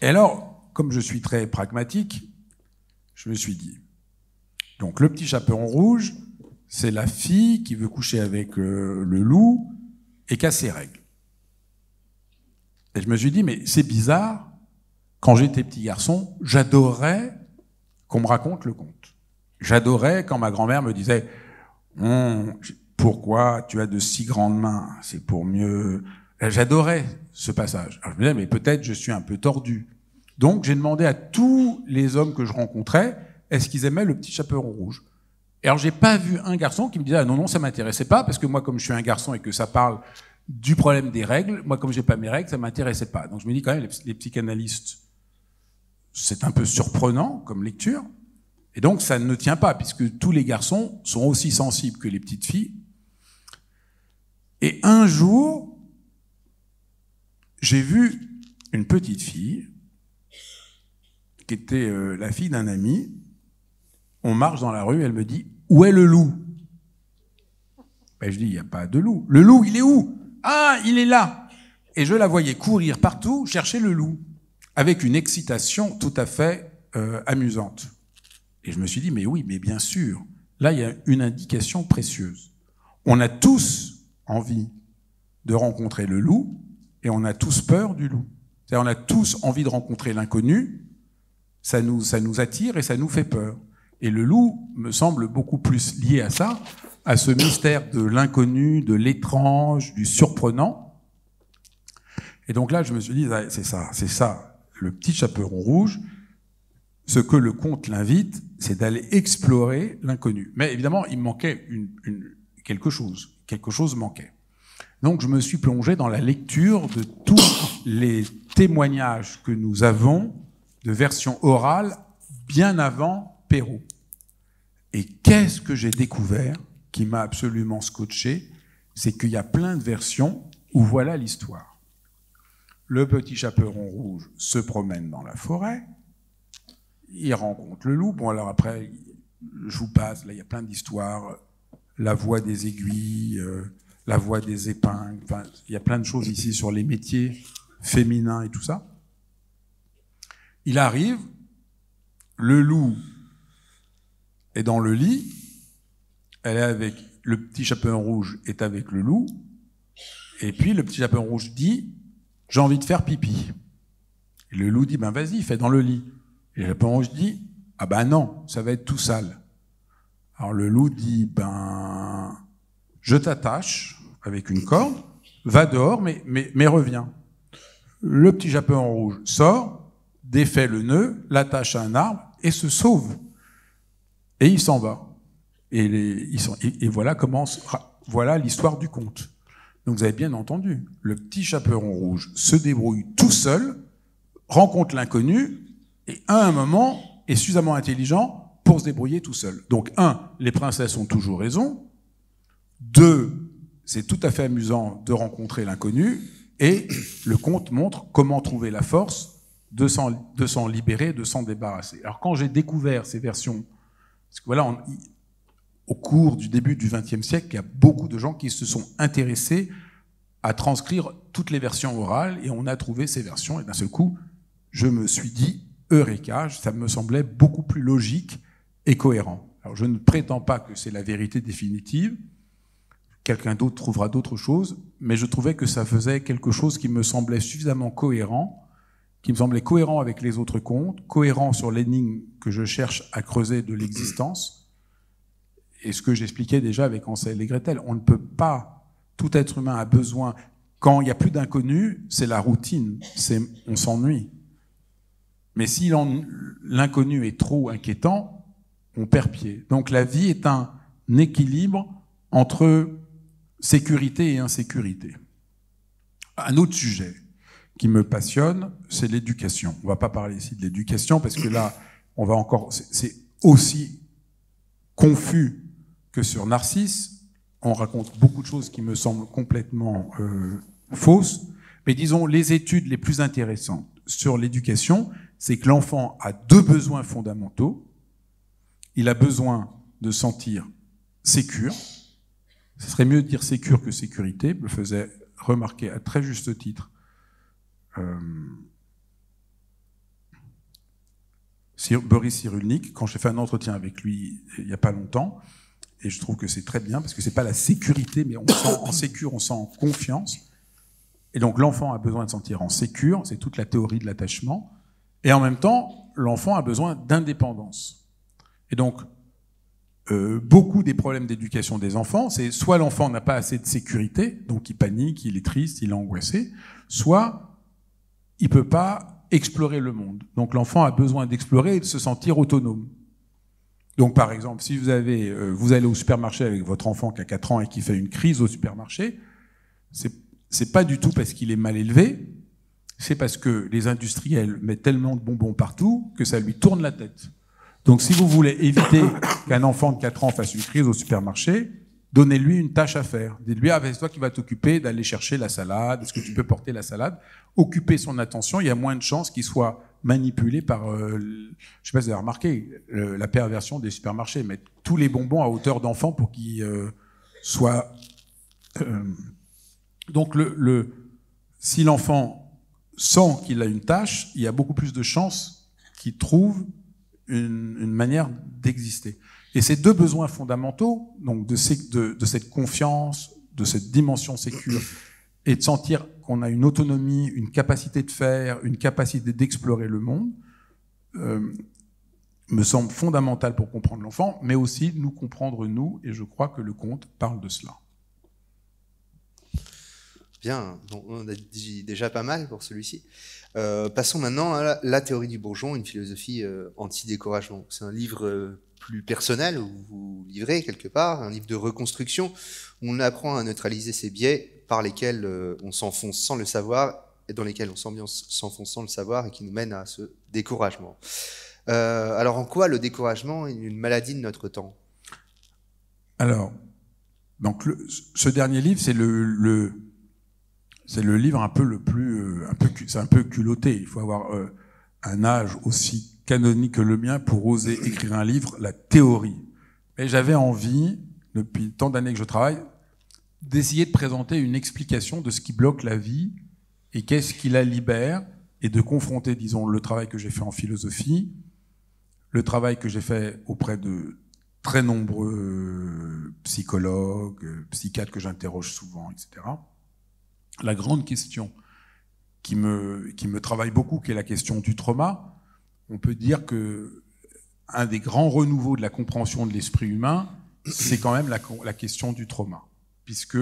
Et alors, comme je suis très pragmatique, je me suis dit, donc le petit chaperon rouge, c'est la fille qui veut coucher avec le loup et qui a ses règles. Et je me suis dit, mais c'est bizarre, quand j'étais petit garçon, j'adorais qu'on me raconte le conte. J'adorais quand ma grand-mère me disait, pourquoi tu as de si grandes mains? C'est pour mieux... J'adorais ce passage. Alors je me disais, mais peut-être je suis un peu tordu. Donc j'ai demandé à tous les hommes que je rencontrais, est-ce qu'ils aimaient le petit chaperon rouge? Et alors j'ai pas vu un garçon qui me disait, ah non, ça m'intéressait pas, parce que moi, comme je suis un garçon et que ça parle du problème des règles, moi, comme j'ai pas mes règles, ça m'intéressait pas. Donc je me dis quand même, les psychanalystes, c'est un peu surprenant comme lecture. Et donc ça ne tient pas, puisque tous les garçons sont aussi sensibles que les petites filles. Et un jour, j'ai vu une petite fille, qui était la fille d'un ami. On marche dans la rue, elle me dit « Où est le loup ?» Ben, je dis « Il n'y a pas de loup. »« Le loup, il est où ?»« Ah, il est là !» Et je la voyais courir partout, chercher le loup, avec une excitation tout à fait amusante. Et je me suis dit « Mais oui, mais bien sûr, là, il y a une indication précieuse. On a tous envie de rencontrer le loup et on a tous peur du loup. C'est-à-dire on a tous envie de rencontrer l'inconnu, ça nous attire et ça nous fait peur. Et le loup me semble beaucoup plus lié à ça, à ce mystère de l'inconnu, de l'étrange, du surprenant. Et donc là, je me suis dit, c'est ça, le petit chaperon rouge. Ce que le conte l'invite, c'est d'aller explorer l'inconnu. Mais évidemment, il manquait quelque chose. Quelque chose manquait. Donc je me suis plongé dans la lecture de tous les témoignages que nous avons de versions orales bien avant Perrault. Et qu'est-ce que j'ai découvert qui m'a absolument scotché, c'est qu'il y a plein de versions où voilà l'histoire. Le petit chaperon rouge se promène dans la forêt, il rencontre le loup. Bon, alors après, je vous passe, là il y a plein d'histoires, la voix des aiguilles, la voix des épingles, enfin, il y a plein de choses ici sur les métiers féminins et tout ça. Il arrive, le loup est dans le lit, elle est avec le petit chaperon rouge est avec le loup, et puis le petit chaperon rouge dit « j'ai envie de faire pipi ». Et le loup dit « ben vas-y, fais dans le lit ». Et le chaperon rouge dit « ah ben non, ça va être tout sale ». Alors le loup dit « ben je t'attache avec une corde, va dehors, mais reviens ». Le petit chaperon rouge sort, défait le nœud, l'attache à un arbre et se sauve. Et il s'en va. Et voilà voilà l'histoire du conte. Donc vous avez bien entendu, le petit chaperon rouge se débrouille tout seul, rencontre l'inconnu, et à un moment est suffisamment intelligent pour se débrouiller tout seul. Donc les princesses ont toujours raison. 2, c'est tout à fait amusant de rencontrer l'inconnu. Et le conte montre comment trouver la force de s'en libérer, de s'en débarrasser. Alors quand j'ai découvert ces versions, parce que voilà, au cours du début du XXe siècle, il y a beaucoup de gens qui se sont intéressés à transcrire toutes les versions orales, et on a trouvé ces versions, et d'un seul coup, je me suis dit, eureka, ça me semblait beaucoup plus logique et cohérent. Alors je ne prétends pas que c'est la vérité définitive, quelqu'un d'autre trouvera d'autres choses, mais je trouvais que ça faisait quelque chose qui me semblait suffisamment cohérent, qui me semblait cohérent avec les autres contes, cohérent sur l'énigme que je cherche à creuser de l'existence, et ce que j'expliquais déjà avec Hansel et Gretel. On ne peut pas, tout être humain a besoin, quand il n'y a plus d'inconnu, c'est la routine, on s'ennuie. Mais si l'inconnu est trop inquiétant, on perd pied. Donc la vie est un équilibre entre sécurité et insécurité. Un autre sujet qui me passionne, c'est l'éducation. On ne va pas parler ici de l'éducation parce que là, c'est aussi confus que sur Narcisse. On raconte beaucoup de choses qui me semblent complètement fausses. Mais disons, les études les plus intéressantes sur l'éducation, c'est que l'enfant a 2 besoins fondamentaux. Il a besoin de sentir sécure. Ce serait mieux de dire sécure que sécurité, me faisait remarquer à très juste titre Boris Cyrulnik, quand j'ai fait un entretien avec lui il n'y a pas longtemps, et je trouve que c'est très bien, parce que c'est pas la sécurité, mais on sent en sécure, on sent en confiance. Et donc l'enfant a besoin de sentir en sécure, c'est toute la théorie de l'attachement, et en même temps, l'enfant a besoin d'indépendance. Et donc, beaucoup des problèmes d'éducation des enfants, c'est soit l'enfant n'a pas assez de sécurité, donc il panique, il est triste, il est angoissé, soit il ne peut pas explorer le monde. Donc l'enfant a besoin d'explorer et de se sentir autonome. Donc par exemple, si vous allez au supermarché avec votre enfant qui a 4 ans et qui fait une crise au supermarché, c'est pas du tout parce qu'il est mal élevé, c'est parce que les industriels mettent tellement de bonbons partout que ça lui tourne la tête. Donc si vous voulez éviter qu'un enfant de 4 ans fasse une crise au supermarché, donnez-lui une tâche à faire. Dites-lui, c'est toi qui vas t'occuper d'aller chercher la salade, est-ce que tu peux porter la salade? Occupez son attention, il y a moins de chances qu'il soit manipulé par, je ne sais pas si vous avez remarqué, la perversion des supermarchés, mettre tous les bonbons à hauteur d'enfant pour qu'ils soient... Donc si l'enfant sent qu'il a une tâche, il y a beaucoup plus de chances qu'il trouve une manière d'exister. Et ces 2 besoins fondamentaux, donc de cette confiance, de cette dimension sécure, et de sentir qu'on a une autonomie, une capacité de faire, une capacité d'explorer le monde, me semble fondamental pour comprendre l'enfant, mais aussi nous comprendre nous, et je crois que le conte parle de cela.
Bien, bon, on a dit déjà pas mal pour celui-ci. Passons maintenant à la théorie du bourgeon, une philosophie anti-découragement. C'est un livre plus personnel où vous livrez quelque part, un livre de reconstruction où on apprend à neutraliser ces biais par lesquels on s'enfonce sans le savoir et dans lesquels on s'enfonce sans le savoir et qui nous mènent à ce découragement. Alors en quoi le découragement est une maladie de notre temps?
Alors, donc ce dernier livre, c'est le livre un peu le plus, c'est un peu culotté. Il faut avoir un âge aussi canonique que le mien pour oser écrire un livre, la théorie. Mais j'avais envie, depuis tant d'années que je travaille, d'essayer de présenter une explication de ce qui bloque la vie et qu'est-ce qui la libère et de confronter, disons, le travail que j'ai fait en philosophie, le travail que j'ai fait auprès de très nombreux psychologues, psychiatres que j'interroge souvent, etc. La grande question qui me travaille beaucoup, qui est la question du trauma, on peut dire que un des grands renouveaux de la compréhension de l'esprit humain, c'est quand même la question du trauma. Puisque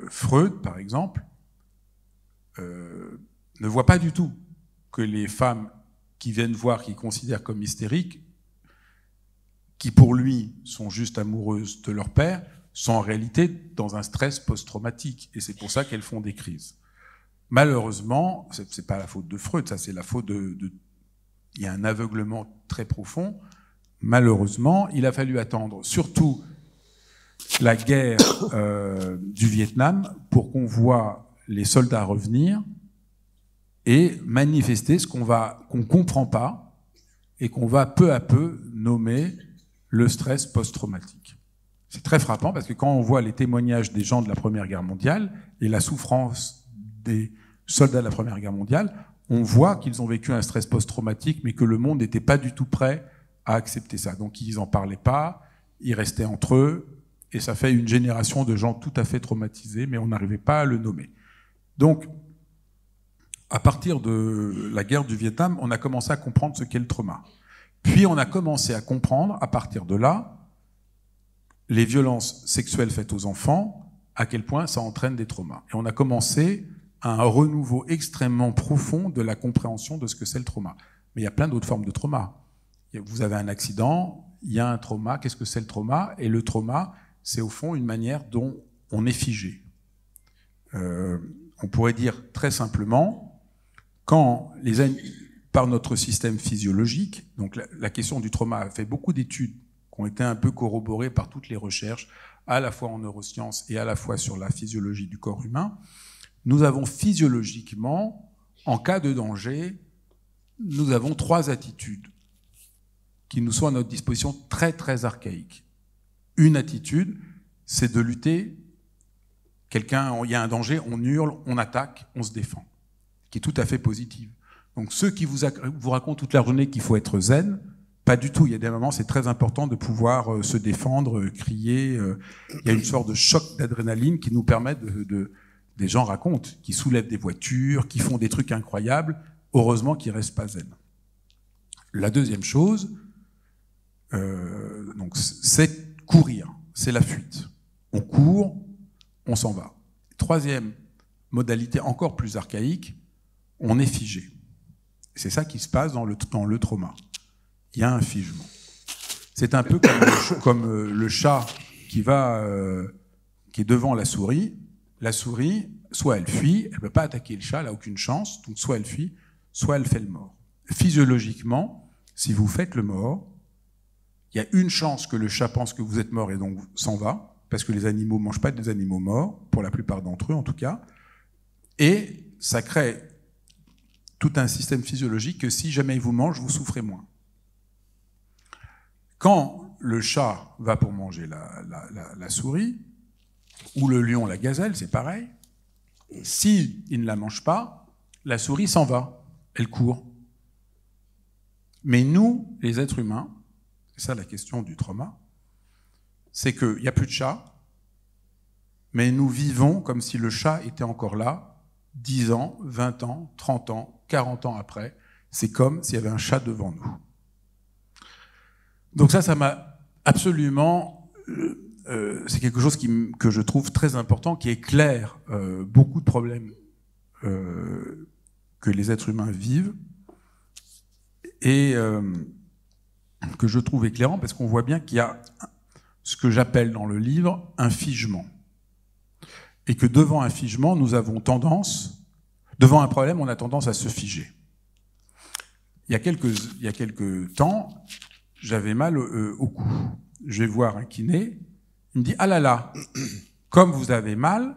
Freud, par exemple, ne voit pas du tout que les femmes qui viennent voir, qui considèrent comme hystériques, qui pour lui sont juste amoureuses de leur père, sont en réalité dans un stress post-traumatique. Et c'est pour ça qu'elles font des crises. Malheureusement, c'est pas la faute de Freud, ça c'est la faute il y a un aveuglement très profond. Malheureusement, il a fallu attendre surtout la guerre du Vietnam pour qu'on voit les soldats revenir et manifester ce qu'on comprend pas et qu'on va peu à peu nommer le stress post-traumatique. C'est très frappant parce que quand on voit les témoignages des gens de la Première Guerre mondiale et la souffrance des soldats de la Première Guerre mondiale, on voit qu'ils ont vécu un stress post-traumatique, mais que le monde n'était pas du tout prêt à accepter ça. Donc ils n'en parlaient pas, ils restaient entre eux, et ça fait une génération de gens tout à fait traumatisés, mais on n'arrivait pas à le nommer. Donc, à partir de la guerre du Vietnam, on a commencé à comprendre ce qu'est le trauma. Puis on a commencé à comprendre, à partir de là, les violences sexuelles faites aux enfants, à quel point ça entraîne des traumas. Et on a commencé un renouveau extrêmement profond de la compréhension de ce que c'est le trauma. Mais il y a plein d'autres formes de trauma. Vous avez un accident, il y a un trauma, qu'est-ce que c'est le trauma? Et le trauma, c'est au fond une manière dont on est figé. On pourrait dire très simplement, par notre système physiologique, donc la question du trauma a fait beaucoup d'études qui ont été un peu corroborées par toutes les recherches, à la fois en neurosciences et à la fois sur la physiologie du corps humain. Nous avons physiologiquement, en cas de danger, nous avons 3 attitudes qui nous sont à notre disposition très très archaïques. Une attitude, c'est de lutter. Il y a un danger, on hurle, on attaque, on se défend, qui est tout à fait positive. Donc ceux qui vous racontent toute la journée qu'il faut être zen, pas du tout. Il y a des moments, c'est très important de pouvoir se défendre, crier. Il y a une sorte de choc d'adrénaline qui nous permet des gens racontent, qui soulèvent des voitures, qui font des trucs incroyables, heureusement qu'ils ne restent pas zen. La deuxième chose, c'est courir, c'est la fuite. On court, on s'en va. Troisième modalité encore plus archaïque, on est figé. C'est ça qui se passe dans le trauma. Il y a un figement. C'est un peu comme le chat qui est devant la souris. La souris, soit elle fuit, elle ne peut pas attaquer le chat, elle n'a aucune chance, donc soit elle fuit, soit elle fait le mort. Physiologiquement, si vous faites le mort, il y a une chance que le chat pense que vous êtes mort et donc s'en va, parce que les animaux ne mangent pas des animaux morts, pour la plupart d'entre eux en tout cas, et ça crée tout un système physiologique que si jamais il vous mange, vous souffrez moins. Quand le chat va pour manger la souris, ou le lion, la gazelle, c'est pareil. S'il ne la mange pas, la souris s'en va, elle court. Mais nous, les êtres humains, c'est ça la question du trauma, c'est qu'il n'y a plus de chat, mais nous vivons comme si le chat était encore là, 10 ans, 20 ans, 30 ans, 40 ans après. C'est comme s'il y avait un chat devant nous. Donc ça m'a absolument... c'est quelque chose que je trouve très important, qui éclaire beaucoup de problèmes que les êtres humains vivent, et que je trouve éclairant parce qu'on voit bien qu'il y a ce que j'appelle dans le livre un figement. Et que devant un figement, devant un problème, on a tendance à se figer. Il y a quelques temps, j'avais mal au cou. Je vais voir un kiné. Il me dit « Ah là là, comme vous avez mal,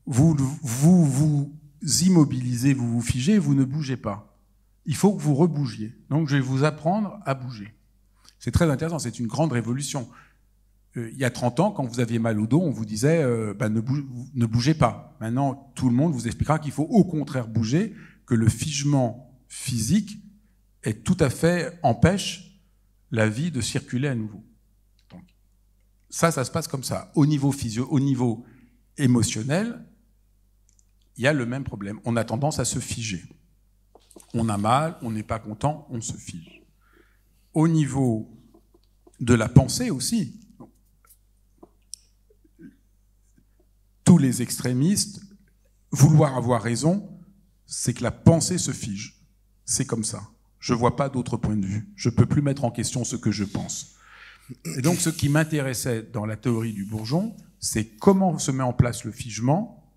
vous immobilisez, vous vous figez, vous ne bougez pas. Il faut que vous rebougiez. Donc je vais vous apprendre à bouger. » C'est très intéressant, c'est une grande révolution. Il y a 30 ans, quand vous aviez mal au dos, on vous disait ne bougez pas. Maintenant, tout le monde vous expliquera qu'il faut au contraire bouger, que le figement physique est tout à fait empêche la vie de circuler à nouveau. Donc, ça se passe comme ça. Au niveau au niveau émotionnel, il y a le même problème. On a tendance à se figer. On a mal, on n'est pas content, on se fige. Au niveau de la pensée aussi, tous les extrémistes, vouloir avoir raison, c'est que la pensée se fige. C'est comme ça. Je ne vois pas d'autre point de vue. Je ne peux plus mettre en question ce que je pense. Et donc, ce qui m'intéressait dans la théorie du bourgeon, c'est comment se met en place le figement,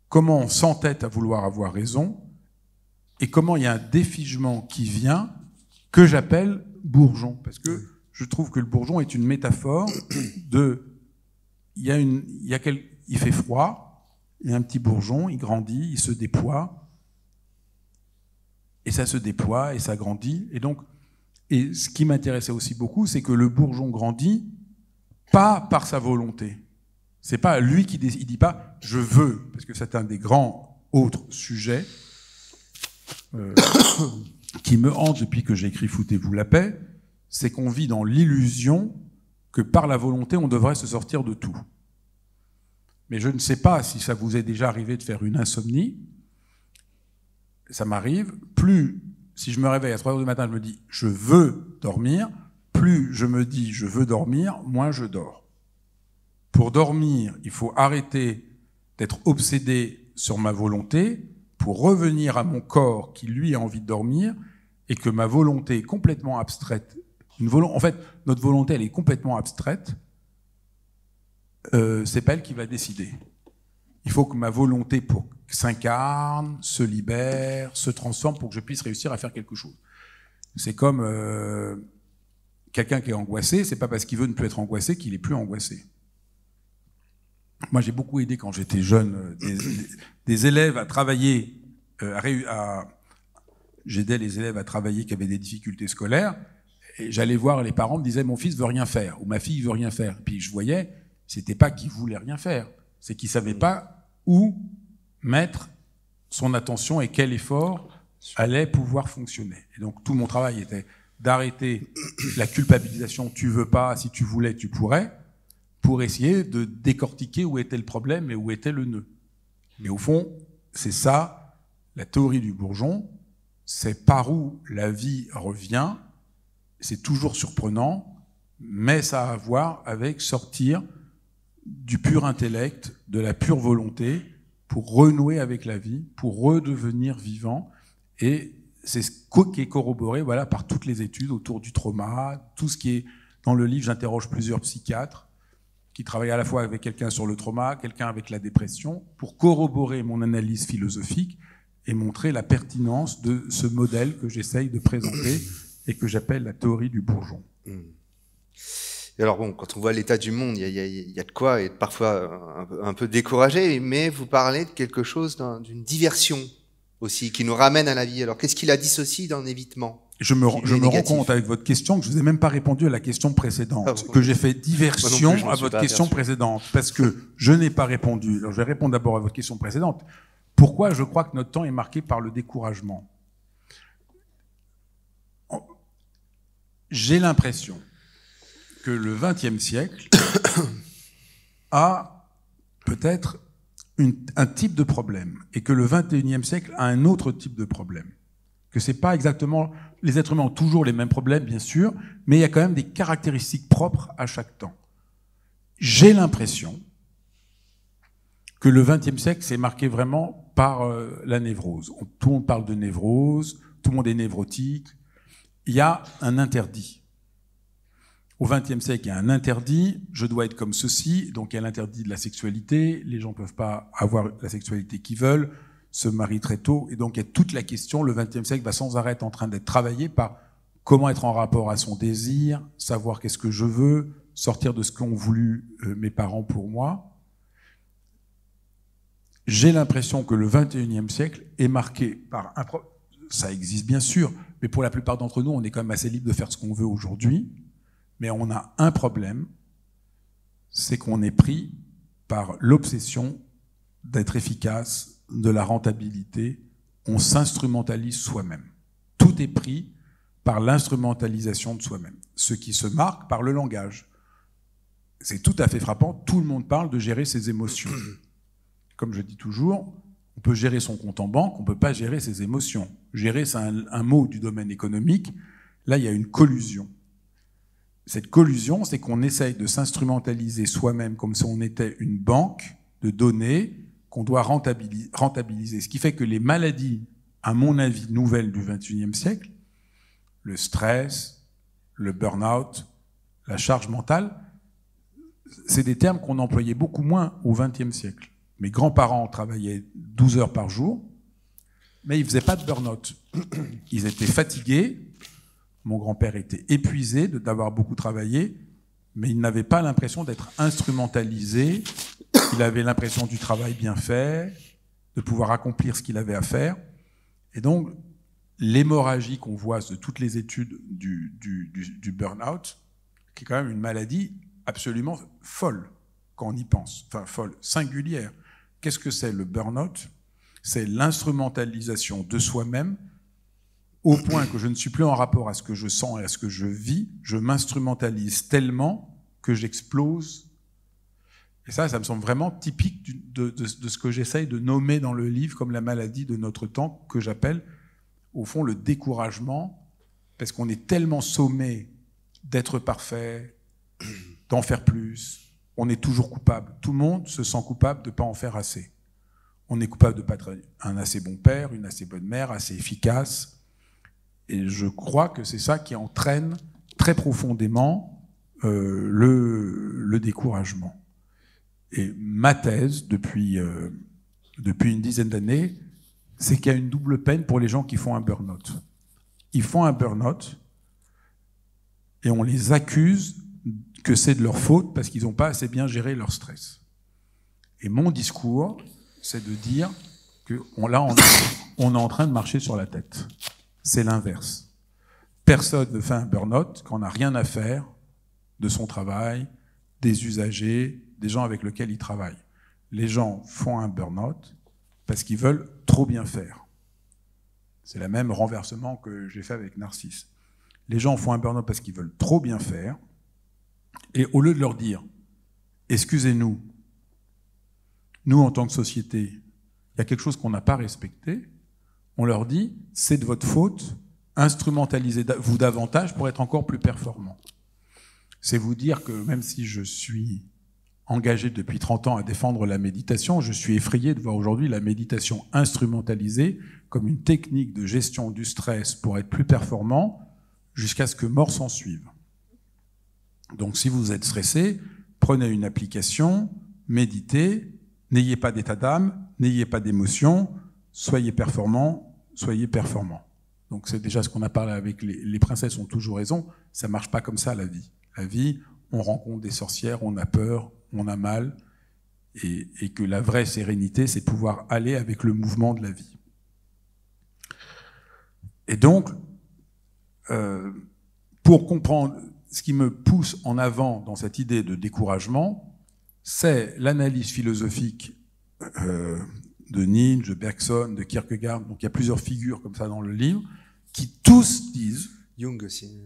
comment on s'entête à vouloir avoir raison, et comment il y a un défigement qui vient, que j'appelle bourgeon. Parce que je trouve que le bourgeon est une métaphore de... Il fait froid, il y a un petit bourgeon, il grandit, il se déploie, et ça se déploie, et ça grandit. Et ce qui m'intéressait aussi beaucoup, c'est que le bourgeon grandit pas par sa volonté. C'est pas lui qui décide, il dit pas « je veux », parce que c'est un des grands autres sujets qui me hante depuis que j'ai écrit « Foutez-vous la paix », c'est qu'on vit dans l'illusion que par la volonté, on devrait se sortir de tout. Mais je ne sais pas si ça vous est déjà arrivé de faire une insomnie. Ça m'arrive. Plus, si je me réveille à 3 heures du matin, je me dis « je veux dormir », plus je me dis « je veux dormir », moins je dors. Pour dormir, il faut arrêter d'être obsédé sur ma volonté pour revenir à mon corps qui, lui, a envie de dormir et que ma volonté est complètement abstraite. En fait, notre volonté, elle est complètement abstraite. C'est pas elle qui va décider. Il faut que ma volonté s'incarne, se libère, se transforme pour que je puisse réussir à faire quelque chose. C'est comme quelqu'un qui est angoissé, c'est pas parce qu'il veut ne plus être angoissé qu'il est plus angoissé. Moi, j'ai beaucoup aidé quand j'étais jeune des élèves à travailler, j'aidais les élèves à travailler qui avaient des difficultés scolaires, et j'allais voir les parents, me disaient « mon fils veut rien faire » ou « ma fille veut rien faire ». Puis je voyais, c'était pas qu'ils voulaient rien faire, c'est qu'ils savaient pas où mettre son attention et quel effort allait pouvoir fonctionner. Et donc tout mon travail était d'arrêter la culpabilisation « tu veux pas, si tu voulais, tu pourrais », pour essayer de décortiquer où était le problème et où était le nœud. Mais au fond, c'est ça, la théorie du bourgeon, c'est par où la vie revient, c'est toujours surprenant, mais ça a à voir avec sortir du pur intellect, de la pure volonté, pour renouer avec la vie, pour redevenir vivant, et c'est ce qui est corroboré par toutes les études autour du trauma, tout ce qui est dans le livre, j'interroge plusieurs psychiatres, qui travaille à la fois avec quelqu'un sur le trauma, quelqu'un avec la dépression, pour corroborer mon analyse philosophique et montrer la pertinence de ce modèle que j'essaye de présenter et que j'appelle la théorie du bourgeon.
Et alors bon, quand on voit l'état du monde, il y a de quoi être parfois un peu découragé, mais vous parlez de quelque chose, d'une diversion aussi, qui nous ramène à la vie. Alors qu'est-ce qui la dissocie d'un évitement ?
Je me rends compte avec votre question que je ne vous ai même pas répondu à la question précédente, que j'ai fait diversion à votre question précédente, parce que je n'ai pas répondu. Alors je vais répondre d'abord à votre question précédente. Pourquoi je crois que notre temps est marqué par le découragement ? J'ai l'impression que le XXe siècle a peut-être un type de problème, et que le XXIe siècle a un autre type de problème. Que c'est pas exactement... Les êtres humains ont toujours les mêmes problèmes, bien sûr, mais il y a quand même des caractéristiques propres à chaque temps. J'ai l'impression que le XXe siècle s'est marqué vraiment par la névrose. Tout le monde parle de névrose, tout le monde est névrotique. Il y a un interdit. Au XXe siècle, il y a un interdit, je dois être comme ceci, donc il y a l'interdit de la sexualité, les gens ne peuvent pas avoir la sexualité qu'ils veulent, se marient très tôt, et donc il y a toute la question, le XXe siècle va sans arrêt en train d'être travaillé par comment être en rapport à son désir, savoir qu'est-ce que je veux, sortir de ce qu'ont voulu mes parents pour moi. J'ai l'impression que le XXIe siècle est marqué par ça existe bien sûr, mais pour la plupart d'entre nous, on est quand même assez libre de faire ce qu'on veut aujourd'hui, mais on a un problème, c'est qu'on est pris par l'obsession d'être efficace, de la rentabilité. on s'instrumentalise soi-même. Tout est pris par l'instrumentalisation de soi-même, ce qui se marque par le langage. C'est tout à fait frappant, tout le monde parle de gérer ses émotions. Comme je dis toujours, on peut gérer son compte en banque, on ne peut pas gérer ses émotions. Gérer, c'est un mot du domaine économique. Là, il y a une collusion. Cette collusion, c'est qu'on essaye de s'instrumentaliser soi-même comme si on était une banque de données qu'on doit rentabiliser. Ce qui fait que les maladies, à mon avis, nouvelles du XXIe siècle, le stress, le burn-out, la charge mentale, c'est des termes qu'on employait beaucoup moins au XXe siècle. Mes grands-parents travaillaient 12 heures par jour, mais ils ne faisaient pas de burn-out. Ils étaient fatigués. Mon grand-père était épuisé d'avoir beaucoup travaillé, mais il n'avait pas l'impression d'être instrumentalisé. Il avait l'impression du travail bien fait, de pouvoir accomplir ce qu'il avait à faire. Et donc, l'hémorragie qu'on voit de toutes les études du burn-out, qui est quand même une maladie absolument folle, quand on y pense. Enfin, folle, singulière. Qu'est-ce que c'est le burn-out? C'est l'instrumentalisation de soi-même au point que je ne suis plus en rapport à ce que je sens et à ce que je vis. Je m'instrumentalise tellement que j'explose. Et ça me semble vraiment typique de ce que j'essaye de nommer dans le livre comme la maladie de notre temps, que j'appelle, au fond, le découragement, parce qu'on est tellement sommé d'être parfait, d'en faire plus. On est toujours coupable. Tout le monde se sent coupable de ne pas en faire assez. On est coupable de ne pas être un assez bon père, une assez bonne mère, assez efficace. Et je crois que c'est ça qui entraîne très profondément le découragement. Et ma thèse, depuis une dizaine d'années, c'est qu'il y a une double peine pour les gens qui font un burn-out. Ils font un burn-out et on les accuse que c'est de leur faute parce qu'ils n'ont pas assez bien géré leur stress. Et mon discours, c'est de dire que là, on est en train de marcher sur la tête. C'est l'inverse. Personne ne fait un burn-out quand on n'a rien à faire de son travail, des usagers, des gens avec lesquels ils travaillent. Les gens font un burn-out parce qu'ils veulent trop bien faire. C'est le même renversement que j'ai fait avec Narcisse. Les gens font un burn-out parce qu'ils veulent trop bien faire, et au lieu de leur dire « excusez-nous, nous en tant que société, il y a quelque chose qu'on n'a pas respecté », on leur dit « c'est de votre faute, instrumentalisez-vous davantage pour être encore plus performant ». C'est vous dire que même si je suis engagé depuis 30 ans à défendre la méditation, je suis effrayé de voir aujourd'hui la méditation instrumentalisée comme une technique de gestion du stress pour être plus performant jusqu'à ce que mort s'en suive. Donc si vous êtes stressé, prenez une application, méditez, n'ayez pas d'état d'âme, n'ayez pas d'émotion, soyez performant, soyez performant. Donc c'est déjà ce qu'on a parlé avec les princesses ont toujours raison, ça ne marche pas comme ça la vie. La vie, on rencontre des sorcières, on a peur, on a mal, et que la vraie sérénité, c'est pouvoir aller avec le mouvement de la vie. Et donc, pour comprendre ce qui me pousse en avant dans cette idée de découragement, c'est l'analyse philosophique de Nietzsche, de Bergson, de Kierkegaard. Donc il y a plusieurs figures comme ça dans le livre, qui tous disent...
Jung aussi.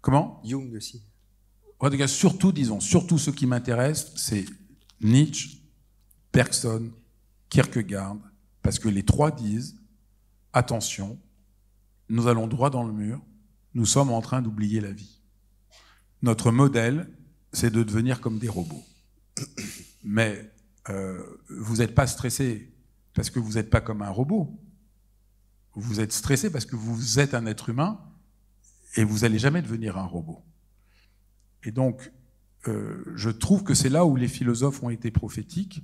Comment ?
Jung aussi.
En tout cas, surtout ce qui m'intéresse, c'est Nietzsche, Bergson, Kierkegaard, parce que les trois disent, attention, nous allons droit dans le mur, nous sommes en train d'oublier la vie. Notre modèle, c'est de devenir comme des robots. Mais vous n'êtes pas stressé parce que vous n'êtes pas comme un robot. Vous êtes stressé parce que vous êtes un être humain et vous n'allez jamais devenir un robot. Et donc, je trouve que c'est là où les philosophes ont été prophétiques.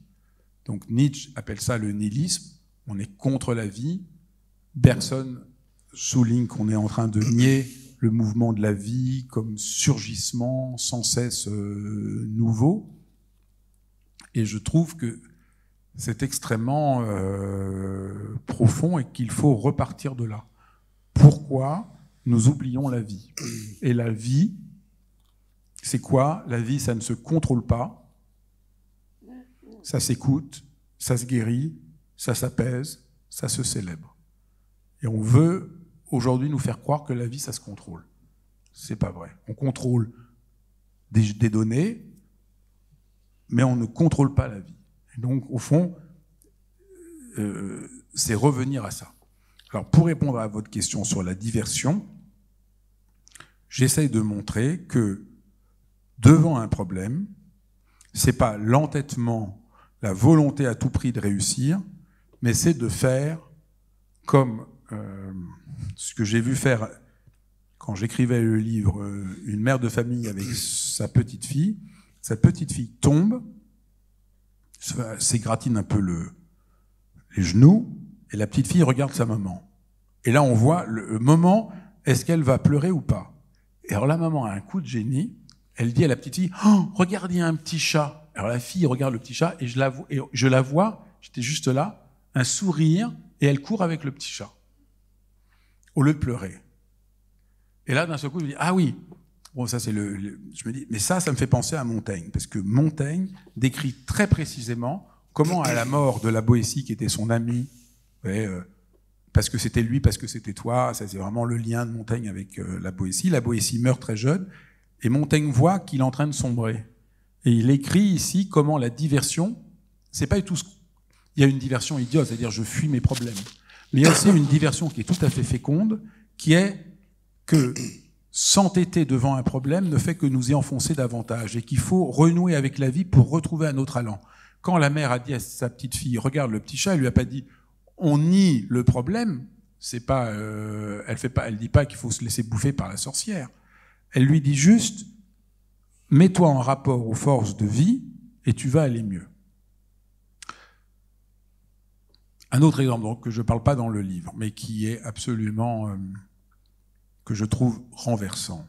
Donc Nietzsche appelle ça le nihilisme, on est contre la vie. Bergson souligne qu'on est en train de nier le mouvement de la vie comme surgissement sans cesse nouveau. Et je trouve que c'est extrêmement profond et qu'il faut repartir de là. Pourquoi nous oublions la vie? Et la vie, c'est quoi? La vie, ça ne se contrôle pas, ça s'écoute, ça se guérit, ça s'apaise, ça se célèbre. Et on veut aujourd'hui nous faire croire que la vie, ça se contrôle. C'est pas vrai. On contrôle des données, mais on ne contrôle pas la vie. Et donc, au fond, c'est revenir à ça. Alors, pour répondre à votre question sur la diversion, j'essaye de montrer que devant un problème, c'est pas l'entêtement, la volonté à tout prix de réussir, mais c'est de faire comme ce que j'ai vu faire quand j'écrivais le livre Une mère de famille avec sa petite fille. Sa petite fille tombe, s'égratine un peu les genoux, et la petite fille regarde sa maman. Et là, on voit le moment, est-ce qu'elle va pleurer ou pas? Et alors la maman a un coup de génie, elle dit à la petite fille, oh, regarde, il y a un petit chat. Alors la fille regarde le petit chat, et je la vois, j'étais juste là, un sourire, et elle court avec le petit chat, au lieu de pleurer. Et là, d'un seul coup, je me dis, ah oui, bon, ça c'est je me dis, mais ça me fait penser à Montaigne, parce que Montaigne décrit très précisément comment, à la mort de la Boétie, qui était son ami, parce que c'était lui, parce que c'était toi, ça c'est vraiment le lien de Montaigne avec la Boétie. La Boétie meurt très jeune, et Montaigne voit qu'il est en train de sombrer. Et il écrit ici comment la diversion, c'est pas du tout il y a une diversion idiote, c'est-à-dire je fuis mes problèmes. Mais il y a aussi une diversion qui est tout à fait féconde, qui est que s'entêter devant un problème ne fait que nous y enfoncer davantage, et qu'il faut renouer avec la vie pour retrouver un autre allant. Quand la mère a dit à sa petite fille, regarde le petit chat, elle lui a pas dit, on nie le problème, c'est pas, elle dit pas qu'il faut se laisser bouffer par la sorcière. Elle lui dit juste, mets-toi en rapport aux forces de vie et tu vas aller mieux. Un autre exemple, donc, que je ne parle pas dans le livre, mais qui est absolument, que je trouve renversant.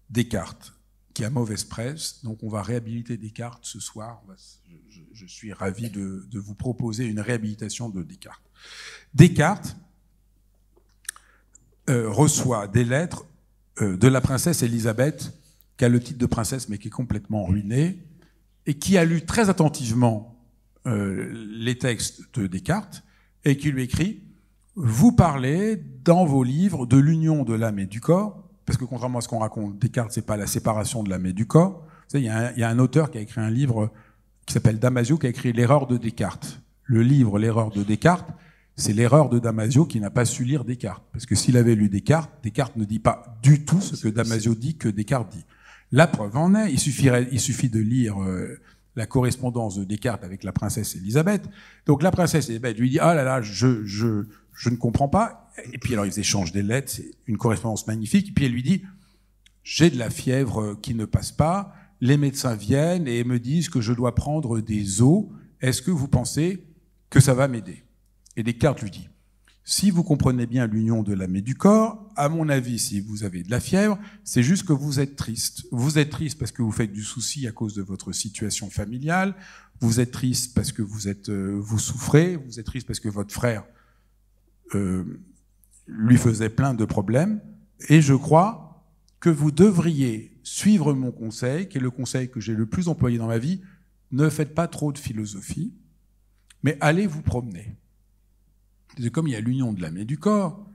Descartes, qui a mauvaise presse, donc on va réhabiliter Descartes ce soir. Je suis ravi de vous proposer une réhabilitation de Descartes. Descartes reçoit des lettres de la princesse Élisabeth, qui a le titre de princesse mais qui est complètement ruinée, et qui a lu très attentivement les textes de Descartes, et qui lui écrit « Vous parlez dans vos livres de l'union de l'âme et du corps », parce que contrairement à ce qu'on raconte, Descartes, c'est pas la séparation de l'âme et du corps. Vous savez, il y a un auteur qui a écrit un livre qui s'appelle Damasio, qui a écrit L'erreur de Descartes. Le livre L'erreur de Descartes, c'est l'erreur de Damasio qui n'a pas su lire Descartes. Parce que s'il avait lu Descartes, Descartes ne dit pas du tout ce que Damasio dit que Descartes dit. La preuve en est, il suffit de lire la correspondance de Descartes avec la princesse Élisabeth. Donc la princesse Élisabeth lui dit « Ah là là, je ne comprends pas ». Et puis alors ils échangent des lettres, c'est une correspondance magnifique. Et puis elle lui dit « J'ai de la fièvre qui ne passe pas, les médecins viennent et me disent que je dois prendre des os. Est-ce que vous pensez que ça va m'aider ?» Et Descartes lui dit « Si vous comprenez bien l'union de l'âme et du corps, à mon avis, si vous avez de la fièvre, c'est juste que vous êtes triste. Vous êtes triste parce que vous faites du souci à cause de votre situation familiale. Vous êtes triste parce que vous souffrez. Vous êtes triste parce que votre frère lui faisait plein de problèmes. Et je crois que vous devriez suivre mon conseil, qui est le conseil que j'ai le plus employé dans ma vie. Ne faites pas trop de philosophie, mais allez vous promener. » C'est comme il y a l'union de l'âme et du corps.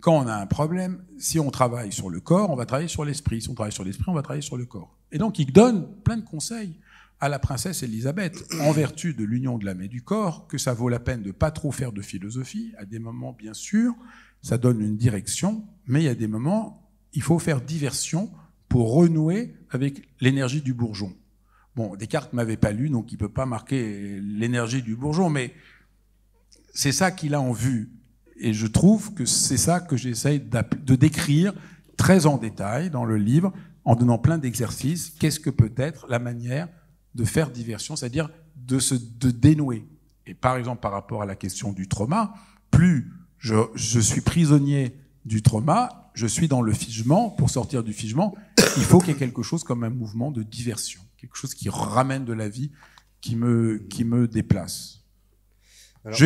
Quand on a un problème, si on travaille sur le corps, on va travailler sur l'esprit. Si on travaille sur l'esprit, on va travailler sur le corps. Et donc, il donne plein de conseils à la princesse Élisabeth, en vertu de l'union de l'âme et du corps, que ça vaut la peine de pas trop faire de philosophie. À des moments, bien sûr, ça donne une direction, mais il y a des moments, il faut faire diversion pour renouer avec l'énergie du bourgeon. Bon, Descartes m'avait pas lu, donc il peut pas marquer l'énergie du bourgeon, mais c'est ça qu'il a en vue. Et je trouve que c'est ça que j'essaye de décrire très en détail dans le livre, en donnant plein d'exercices. Qu'est-ce que peut être la manière de faire diversion, c'est-à-dire de dénouer. Et par exemple, par rapport à la question du trauma, plus je suis prisonnier du trauma, je suis dans le figement. Pour sortir du figement, il faut qu'il y ait quelque chose comme un mouvement de diversion, quelque chose qui ramène de la vie, qui me déplace. Alors,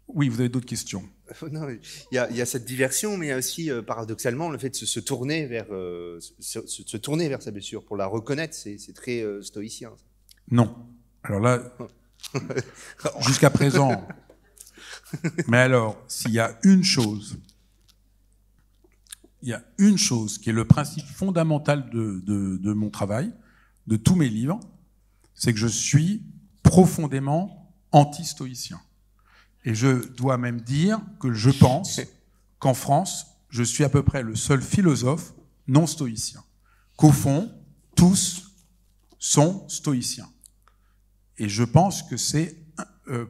oui, vous avez d'autres questions.
Non, il y a cette diversion, mais il y a aussi, paradoxalement, le fait de se tourner vers sa blessure pour la reconnaître. C'est très stoïcien. Ça.
Non. Alors là, jusqu'à présent, Mais alors, s'il y a une chose, qui est le principe fondamental de mon travail, de tous mes livres, c'est que je suis profondément anti-stoïcien. Et je dois même dire que je pense qu'en France, je suis à peu près le seul philosophe non stoïcien. Qu'au fond, tous sont stoïciens. Et je pense que c'est,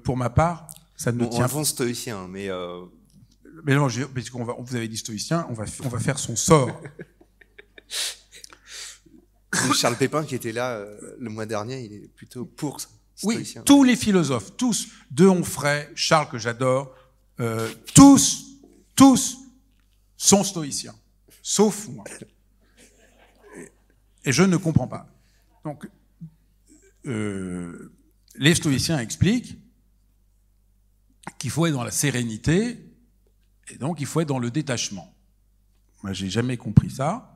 pour ma part, ça ne tient pas.
On stoïcien, mais
non, parce vous avez dit stoïcien, on va faire son sort.
Charles Pépin, qui était là le mois dernier, il est plutôt pour stoïcien.
Oui, tous les philosophes, tous, de Onfray, Charles que j'adore, tous sont stoïciens, sauf moi. Et je ne comprends pas. Donc, les stoïciens expliquent qu'il faut être dans la sérénité, et donc il faut être dans le détachement. Moi, j'ai jamais compris ça.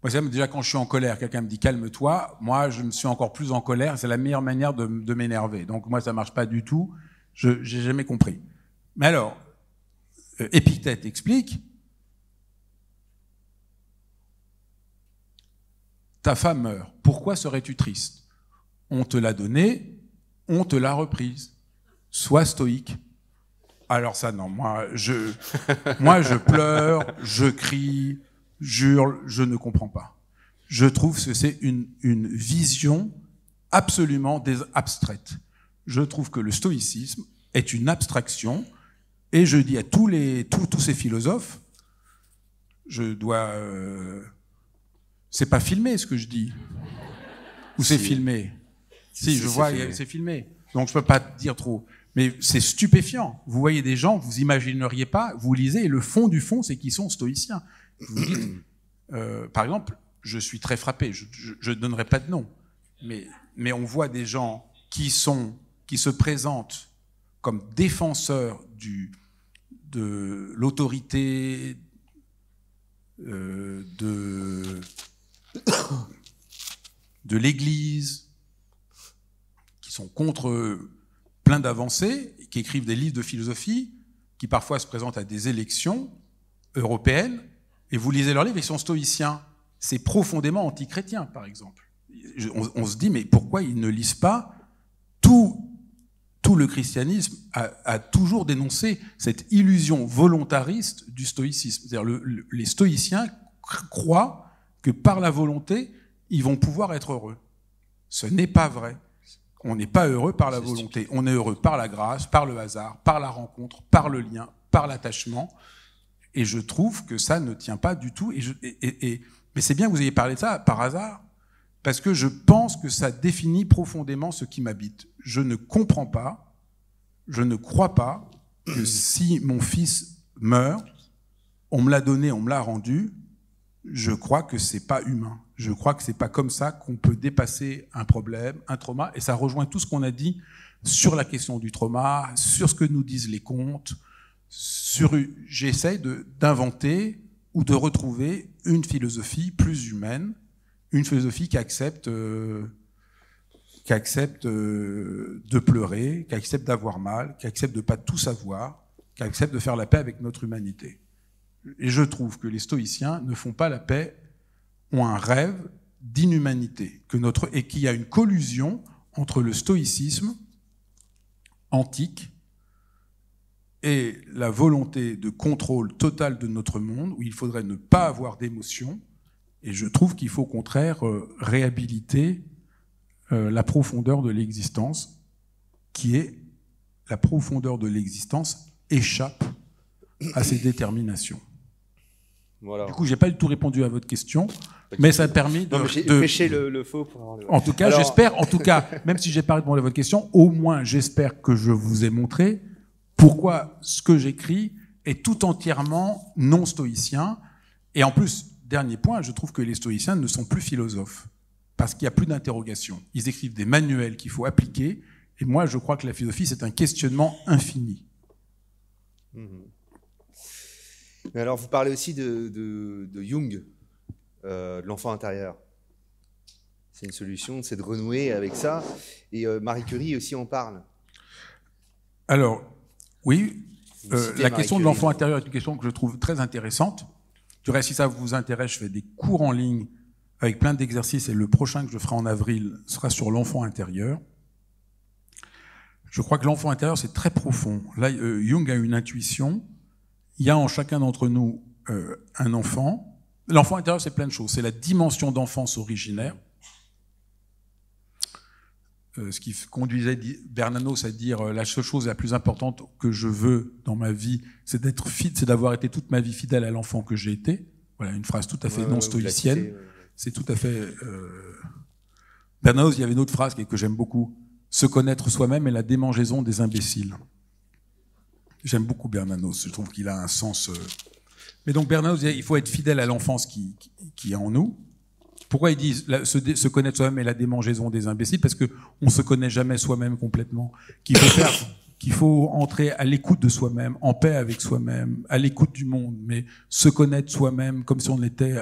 Moi, déjà, quand je suis en colère, quelqu'un me dit « calme-toi », moi, je me suis encore plus en colère, c'est la meilleure manière de m'énerver. Donc, moi, ça marche pas du tout, j'ai jamais compris. Mais alors, Épictète explique « ta femme meurt, pourquoi serais-tu triste ? On te l'a donnée, on te l'a reprise. Sois stoïque. » Alors ça, non, moi, je pleure, je crie, jure, je ne comprends pas. Je trouve que c'est une vision absolument abstraite. Je trouve que le stoïcisme est une abstraction, et je dis à tous ces philosophes, c'est pas filmé ce que je dis. Ou c'est filmé? Si, je vois, c'est filmé. Donc je peux pas dire trop. Mais c'est stupéfiant. Vous voyez des gens que vous imagineriez pas, vous lisez, et le fond du fond, c'est qu'ils sont stoïciens. Vous dites, par exemple, je suis très frappé, je ne donnerai pas de nom, mais on voit des gens qui se présentent comme défenseurs de l'autorité, de l'Église, qui sont contre plein d'avancées, qui écrivent des livres de philosophie, qui parfois se présentent à des élections européennes, et vous lisez leurs livres, ils sont stoïciens. C'est profondément antichrétien, par exemple. On se dit, mais pourquoi ils ne lisent pas tout le christianisme a toujours dénoncé cette illusion volontariste du stoïcisme. C'est-à-dire les stoïciens croient que par la volonté, ils vont pouvoir être heureux. Ce n'est pas vrai. On n'est pas heureux par la volonté. On est heureux par la grâce, par le hasard, par la rencontre, par le lien, par l'attachement. Et je trouve que ça ne tient pas du tout. Mais c'est bien que vous ayez parlé de ça par hasard, parce que je pense que ça définit profondément ce qui m'habite. Je ne comprends pas, je ne crois pas que si mon fils meurt, on me l'a donné, on me l'a rendu, je crois que c'est pas humain. Je crois que c'est pas comme ça qu'on peut dépasser un problème, un trauma, et ça rejoint tout ce qu'on a dit sur la question du trauma, sur ce que nous disent les contes, j'essaye d'inventer ou de retrouver une philosophie plus humaine, une philosophie qui accepte de pleurer, qui accepte d'avoir mal, qui accepte de pas tout savoir, qui accepte de faire la paix avec notre humanité. Et je trouve que les stoïciens ne font pas la paix, ont un rêve d'inhumanité, et qu'il y a une collusion entre le stoïcisme antique et la volonté de contrôle total de notre monde, où il faudrait ne pas avoir d'émotion. Et je trouve qu'il faut au contraire réhabiliter la profondeur de l'existence, qui est la profondeur de l'existence échappe à ces déterminations. Voilà. Du coup, j'ai pas du tout répondu à votre question, mais ça a permis de
pêcher le faux pour avoir le...
En tout cas, j'espère, même si j'ai pas répondu à votre question, au moins j'espère que je vous ai montré pourquoi ce que j'écris est tout entièrement non stoïcien. Et en plus, dernier point, je trouve que les stoïciens ne sont plus philosophes, parce qu'il n'y a plus d'interrogation. Ils écrivent des manuels qu'il faut appliquer, et moi je crois que la philosophie c'est un questionnement infini.
Mais alors vous parlez aussi de Jung, de l'enfant intérieur. C'est une solution, c'est de renouer avec ça, et Marie Curie aussi en parle.
Alors, oui, La question de l'enfant intérieur est une question que je trouve très intéressante. Du reste, si ça vous intéresse, je fais des cours en ligne avec plein d'exercices et le prochain que je ferai en avril sera sur l'enfant intérieur. Je crois que l'enfant intérieur, c'est très profond. Là, Jung a une intuition. Il y a en chacun d'entre nous un enfant. L'enfant intérieur, c'est plein de choses. C'est la dimension d'enfance originaire. Ce qui conduisait Bernanos à dire la seule chose la plus importante que je veux dans ma vie, c'est d'être c'est d'avoir été toute ma vie fidèle à l'enfant que j'ai été. Voilà, une phrase tout à fait non stoïcienne. C'est tout à fait. Bernanos, il y avait une autre phrase que j'aime beaucoup. Se connaître soi-même est la démangeaison des imbéciles. J'aime beaucoup Bernanos. Je trouve qu'il a un sens. Mais donc Bernanos, il faut être fidèle à l'enfance qui est en nous. Pourquoi ils disent se connaître soi-même est la démangeaison des imbéciles? Parce que on se connaît jamais soi-même complètement. Qu'il faut entrer à l'écoute de soi-même, en paix avec soi-même, à l'écoute du monde. Mais se connaître soi-même comme si on était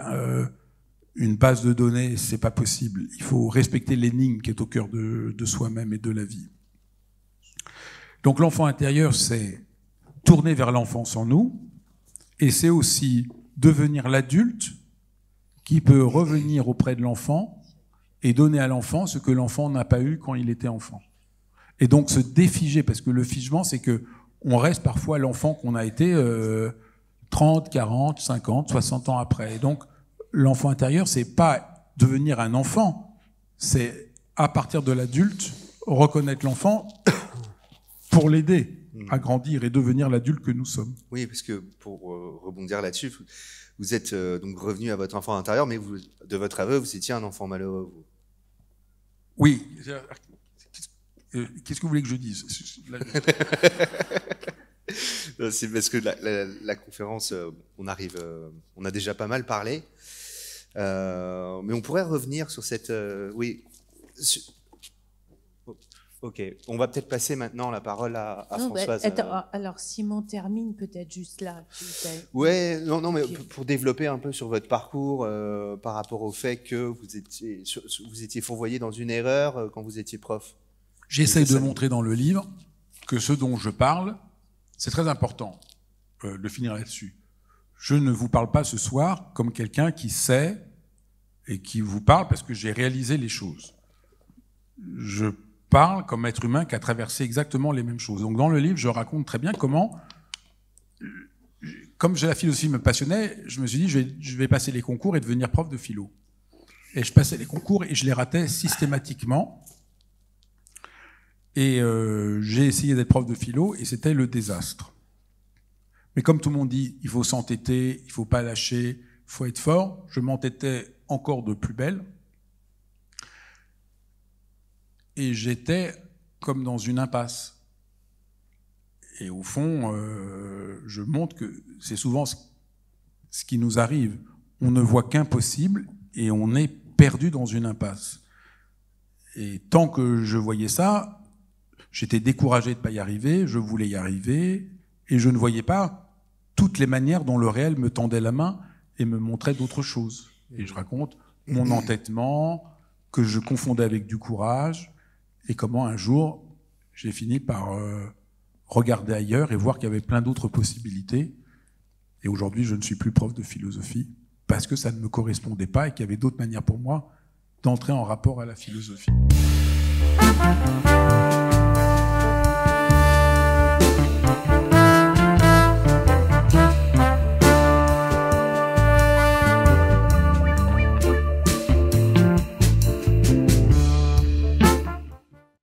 une base de données, c'est pas possible. Il faut respecter l'énigme qui est au cœur de soi-même et de la vie. Donc l'enfant intérieur, c'est tourner vers l'enfance en nous, et c'est aussi devenir l'adulte qui peut revenir auprès de l'enfant et donner à l'enfant ce que l'enfant n'a pas eu quand il était enfant. Et donc se défiger, parce que le figement, c'est que on reste parfois l'enfant qu'on a été 30, 40, 50, 60 ans après. Et donc l'enfant intérieur, c'est pas devenir un enfant, c'est à partir de l'adulte reconnaître l'enfant pour l'aider à grandir et devenir l'adulte que nous sommes.
Oui, parce que pour rebondir là-dessus, vous êtes donc revenu à votre enfant intérieur, mais vous, de votre aveu, vous étiez un enfant malheureux. Vous.
Oui. Qu'est-ce que vous voulez que je dise?
C'est parce que la conférence, on a déjà pas mal parlé, mais on pourrait revenir sur cette... oui. Ok, on va peut-être passer maintenant la parole à Françoise.
Alors Simon termine peut-être juste là.
Ouais, non, mais pour développer un peu sur votre parcours par rapport au fait que vous étiez fourvoyé dans une erreur quand vous étiez prof.
J'essaie de montrer dans le livre que ce dont je parle, c'est très important de finir là-dessus. Je ne vous parle pas ce soir comme quelqu'un qui sait et qui vous parle parce que j'ai réalisé les choses. Je parle comme être humain qui a traversé exactement les mêmes choses. Donc dans le livre, je raconte très bien comment, comme la philosophie me passionnait, je me suis dit je vais passer les concours et devenir prof de philo. Et je passais les concours et je les ratais systématiquement. Et j'ai essayé d'être prof de philo et c'était le désastre. Mais comme tout le monde dit, il faut s'entêter, il ne faut pas lâcher, il faut être fort, je m'entêtais encore de plus belle. Et j'étais comme dans une impasse. Et au fond, je montre que c'est souvent ce qui nous arrive. On ne voit qu'impossible et on est perdu dans une impasse. Et tant que je voyais ça, j'étais découragé de ne pas y arriver, je voulais y arriver, et je ne voyais pas toutes les manières dont le réel me tendait la main et me montrait d'autres choses. Et je raconte mon entêtement, que je confondais avec du courage, et comment un jour, j'ai fini par regarder ailleurs et voir qu'il y avait plein d'autres possibilités. Et aujourd'hui, je ne suis plus prof de philosophie parce que ça ne me correspondait pas et qu'il y avait d'autres manières pour moi d'entrer en rapport à la philosophie.